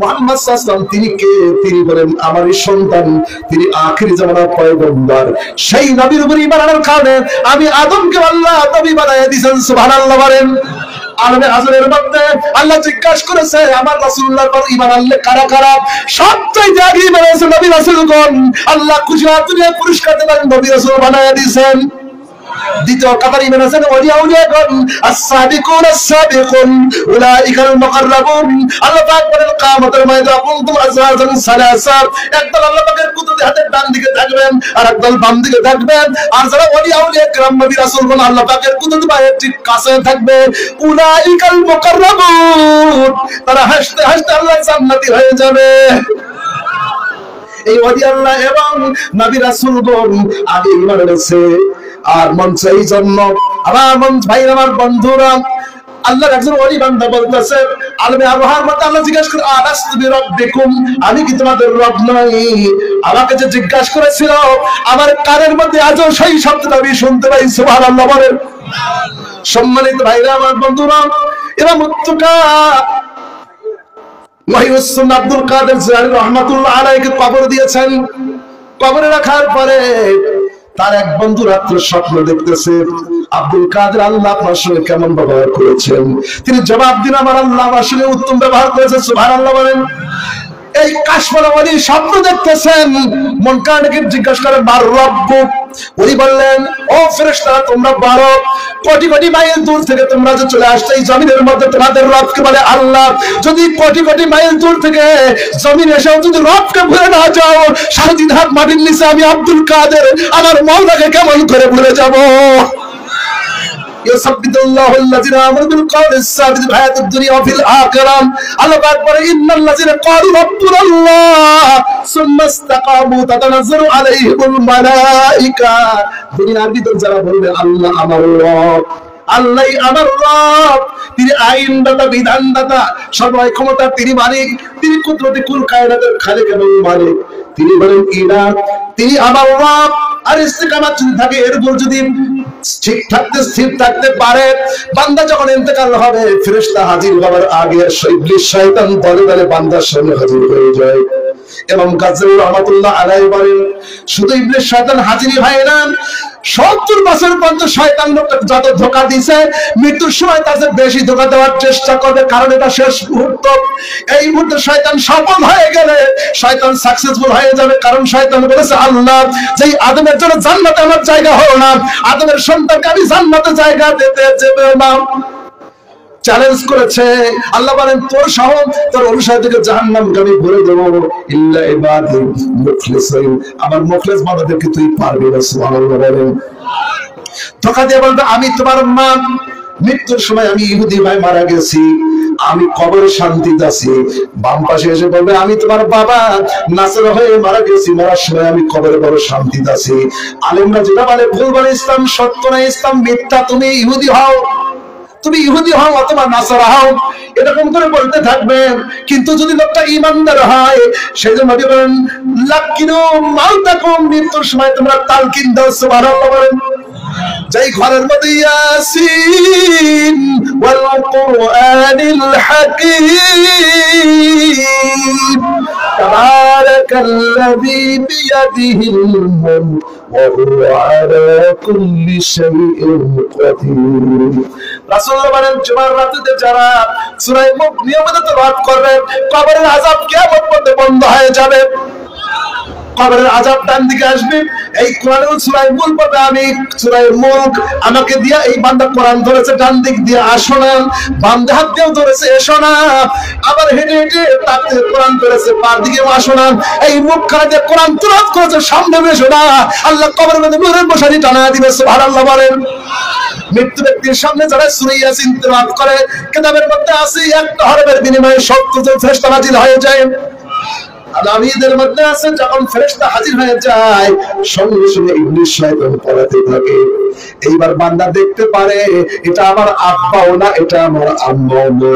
মুহাম্মদ সাল্লাল্লাহু আলাইহি ওয়াসাল্লাম তিনি কে? তিনি বলেন আমারই সন্তান, তিনি আখিরি জামানার পয়গম্বর। সেই নবীর উপর ঈমান আনার কারণে আমি আদমকে আল্লাহ নবী বানায় দিয়েছেন। সুবহানাল্লাহ বলেন। আলমে হাজরের মধ্যে আল্লাহ জিজ্ঞাসা করেছে, আমার রাসূলুল্লাহর পর ঈমান আনলে কারা কারা? সবচেয়ে আগে ঈমান আনছে নবী রাসূলগণ। আল্লাহ খুশি হয়ে দুনিয়া পুরস্কার দেন, নবী রাসূল বানায় দিয়েছেন। দ্বিতীয় কাতার ঈমান আছেন ওলিয়াউলিয়াগণ, as-সাবিকুন as-সাবিকুন উলাইকাল মুকাররাবুন। আল্লাহ পাক বলেন কিয়ামতের ময়দানে কুনতুম আযওয়াজান সালাসা, একদল আল্লাহ পাকের কুদরতি হাতের ডান দিকে থাকবেন আর একদল বাম দিকে থাকবেন। আর যারা ওলিয়াউলিয়া কিরাম নবী রাসূলগণ আল্লাহ পাকের কুদরতি পায়ের ঠিক কাছে থাকবে, উলাইকাল মুকাররাবুন, তারা হাসতে হাসতে আল্লাহ জান্নাতি হয়ে যাবে। এই ওলি আল্লাহ এবং নবী রাসূলগণ আগে ঈমান এনেছে। আর মঞ্চ এই জন্য আমার ভাই, আমার বন্ধুরা, আল্লাহর একজন ওলি বান্দা বলতেছে, আলমে আরওয়াহের মধ্যে আল্লাহ জিজ্ঞাসা করে, আলাস্তু বিরাব্বিকুম, আমি কি তোমাদের রব নই? আমাকে যে জিজ্ঞাসা করেছিল, আমার কানের মধ্যে আজও সেই শব্দটা আমি শুনতে পাই। সুবহানাল্লাহ বলেন। সম্মানিত ভাইরা, আমার বন্ধুরা, এরা মুত্তাকা ওয়াহিউসুন আব্দুল কাদের জিলানী রাহমাতুল্লাহ আলাইহি কবর দিয়েছেন। কবরে রাখার পরে তার এক বন্ধু রাত্রে স্বপ্ন দেখতেছে, আব্দুল কাদের আল্লাহ আপনার সঙ্গে কেমন ব্যবহার করেছেন? তিনি জবাব দিন, আমার আল্লাহ আমার সঙ্গে উত্তম ব্যবহার করেছে। সুবহানাল্লাহ বলেন। এই কাশমালা ওলি স্বপ্ন দেখতেছেন, মুনকারকে জিজ্ঞাসা করে, মার রব্বুক? উনি বললেন, ও ফেরেশতারা, তোমরা 12 কোটি কোটি মাইল দূর থেকে তোমরা যে চলে আসছো এই জমিনের মধ্যে, তোমাদের রবকে বলে আল্লাহ। যদি কোটি কোটি মাইল দূর থেকে জমিন এসেও যদি রবকে ভুলে না যাও, 3.5 হাত মাটির নিচে আমি আব্দুল কাদের আমার মাওলাকে কেমন করে ভুলে যাব? ইউসাব্বিতুল্লাহু আল্লাযিনা আমানু বিল কওলি সাবিত ফিল হায়াতিদ দুনিয়া ওয়া ফিল আখিরাহ। আল্লাহ পাক বলে, ইন্নাল্লাযিনা ক্বালু রাব্বুনাল্লাহ সুম্মা ইসতাকামু তাতানাজ্জালু আলাইহিমুল মালায়েকা। দুনিয়ার ভিতর যারা বলবে আল্লাহ আমার রব, আল্লাহ আমার রব, তিনি আইনদাতা, বিধানদাতা, সর্বময় ক্ষমতার তিনি মালিক, তিনি কুদরতি কুল কায়নাতের খালিক এবং মালিক, তিনি বলেন ইলাহ, তিনি আমার রব। আর ইস্তিকামাত যদি থাকে, এর উপর যদি ঠিক থাকতে স্থির থাকতে পারে। বান্দা যখন ইন্তেকাল হবে, ফেরেশতা হাজির হওয়ার আগে ইবলিস শয়তান দলে দলে বান্দার সামনে হাজির হয়ে যায়। ইমাম গাজ্জালী রাহমাতুল্লাহ আলাইহি বলেন, শুধু ইবলিস শয়তান হাজিরই হয় না, 70 বছর পর্যন্ত শয়তান লোককে যত ধোঁকা দিয়েছে, মৃত্যুর সময় তার চেয়ে বেশি ধোঁকা দেওয়ার চেষ্টা করবে, কারণ এটা শেষ মুহূর্ত। এই মুহূর্তে শয়তান সফল হয়ে গেলে শয়তান সাকসেসফুল হয়ে যাবে, কারণ শয়তান বলেছে, আল্লাহ যেই আদমের জন্য জান্নাতে আমার জায়গা হলো না, আদমের সন্তানকে আমি জান্নাতে জায়গা দিতে দেব না। চ্যালেঞ্জ করেছে। আল্লাহ বলেন, তোর সহ তোর অনুসারীদেরকে জাহান্নামে আমি ভরে দেব, ইল্লা ইবাদি মুখলিসিন, আমার মুখলিস বান্দাদেরকে তুই পারবি না। সুবহানাল্লাহ বলেন। ধোঁকা দিয়ে বলবে, আমি তোমার মা, মৃত্যুর সময় আমি ইহুদি ভাই মারা গেছি, আমি কবরে শান্তিতে আছি। বাম পাশে এসে বলবে, আমি তোমার বাবা, নাসারা হয়ে মারা গেছি, মরার সময় আমি কবরে বড় শান্তিতে আছি। আলেমরা যেটা বলে ভুল বলে, ইসলাম সত্য না, ইসলাম মিথ্যা, তুমি ইহুদি হও, তুমি ইহুদি হও অথবা নাসারা হও, এরকম করে বলতে থাকবেন। কিন্তু যদি লোকটা ঈমানদার হয়, সেজন্য নবী বলেন, লাকিনু মাউতাকুম, মৃত্যুর সময় তোমরা তালকিন দাও। সুবহানাল্লাহ বলেন। যেই ঘরের মধ্যে ইয়াসিন ওয়াল কুরআনিল হাকীম, তাবারাকাল্লাযী বিয়াদিহিল মুলক ওয়া হুয়া আলা কুল্লি শাইইন কাদির। রাসূলুল্লাহ বলেন, জুমার রাতে যারা সূরা মুলক নিয়মিত তেলাওয়াত করবে, কবরের আযাব কিয়ামত পর্যন্ত বন্ধ হয়ে যাবে। কবরের আযাব ডান দিকে আসবে। এই কোরআনের সূরা মুলক পড়বে, আমি সূরা মুলক আমাকে দিয়া, এই বান্দা কোরআন ধরেছে ডান দিক দিয়ে, আসো না, বাম হাত দিয়েও ধরেছে, এসো না, আবার হেঁটে হেঁটে তার দিকে কোরআন ধরেছে, বাম দিকেও আসো না, এই মুখ খানা দিয়ে কোরআন তেলাওয়াত করেছে, সামনে এসো না, আল্লাহ কবরের মধ্যে নূরের মশারি টানা দিবে। সুবহানাল্লাহ বলেন। মৃত্যু ব্যক্তির সামনে যারা সূরা ইয়াসিন তেলাওয়াত করে, কিতাবের মধ্যে আছে একটা হরফের বিনিময়ে 70 জন ফেরেশতা নাজিল হয়ে যায়। আলামীদের মধ্যে আছে, যখন ফেরেশতা হাজির হয়ে যায়, সঙ্গে সঙ্গে ইবলিস শয়তান পলাতে থাকে। এইবার বান্দা দেখতে পারে, এটা আমার আব্বাও না, এটা আমার আম্মাও না।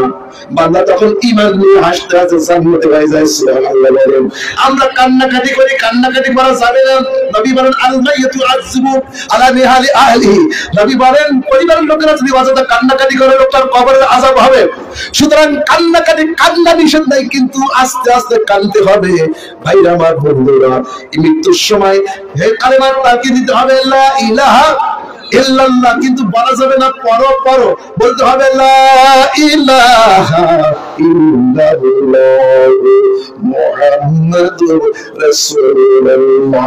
বান্দা তখন ঈমান নিয়ে হাসতে হাসতে জান্নাতে হয়ে যায়। সুবহানাল্লাহ বলেন। আমরা কান্নাকাটি করি, কান্নাকাটি করা যাবে না। নবী বলেন, আল মাইয়াতু আযবু আলা নিহালি আহলি। নবী বলেন, পরিবারের লোকেরা যদি অযথা কান্নাকাটি করে, লোকটার কবরের আযাব হবে। সুতরাং কান্নাকাটি, কান্না নিষেধ নাই, কিন্তু আস্তে আস্তে কাঁদতে হবে। ভাইরা আমার, বন্ধুরা, মৃত্যুর সময় হে কালেমার তাকে দিতে হবে, লা ইলাহা ইল্লাল্লাহ, কিন্তু বলা যাবে না পড়ো পড়ো, বলতে হবে লা ইলাহা ইল্লাল্লাহ মুহাম্মাদুর রাসূলুল্লাহ।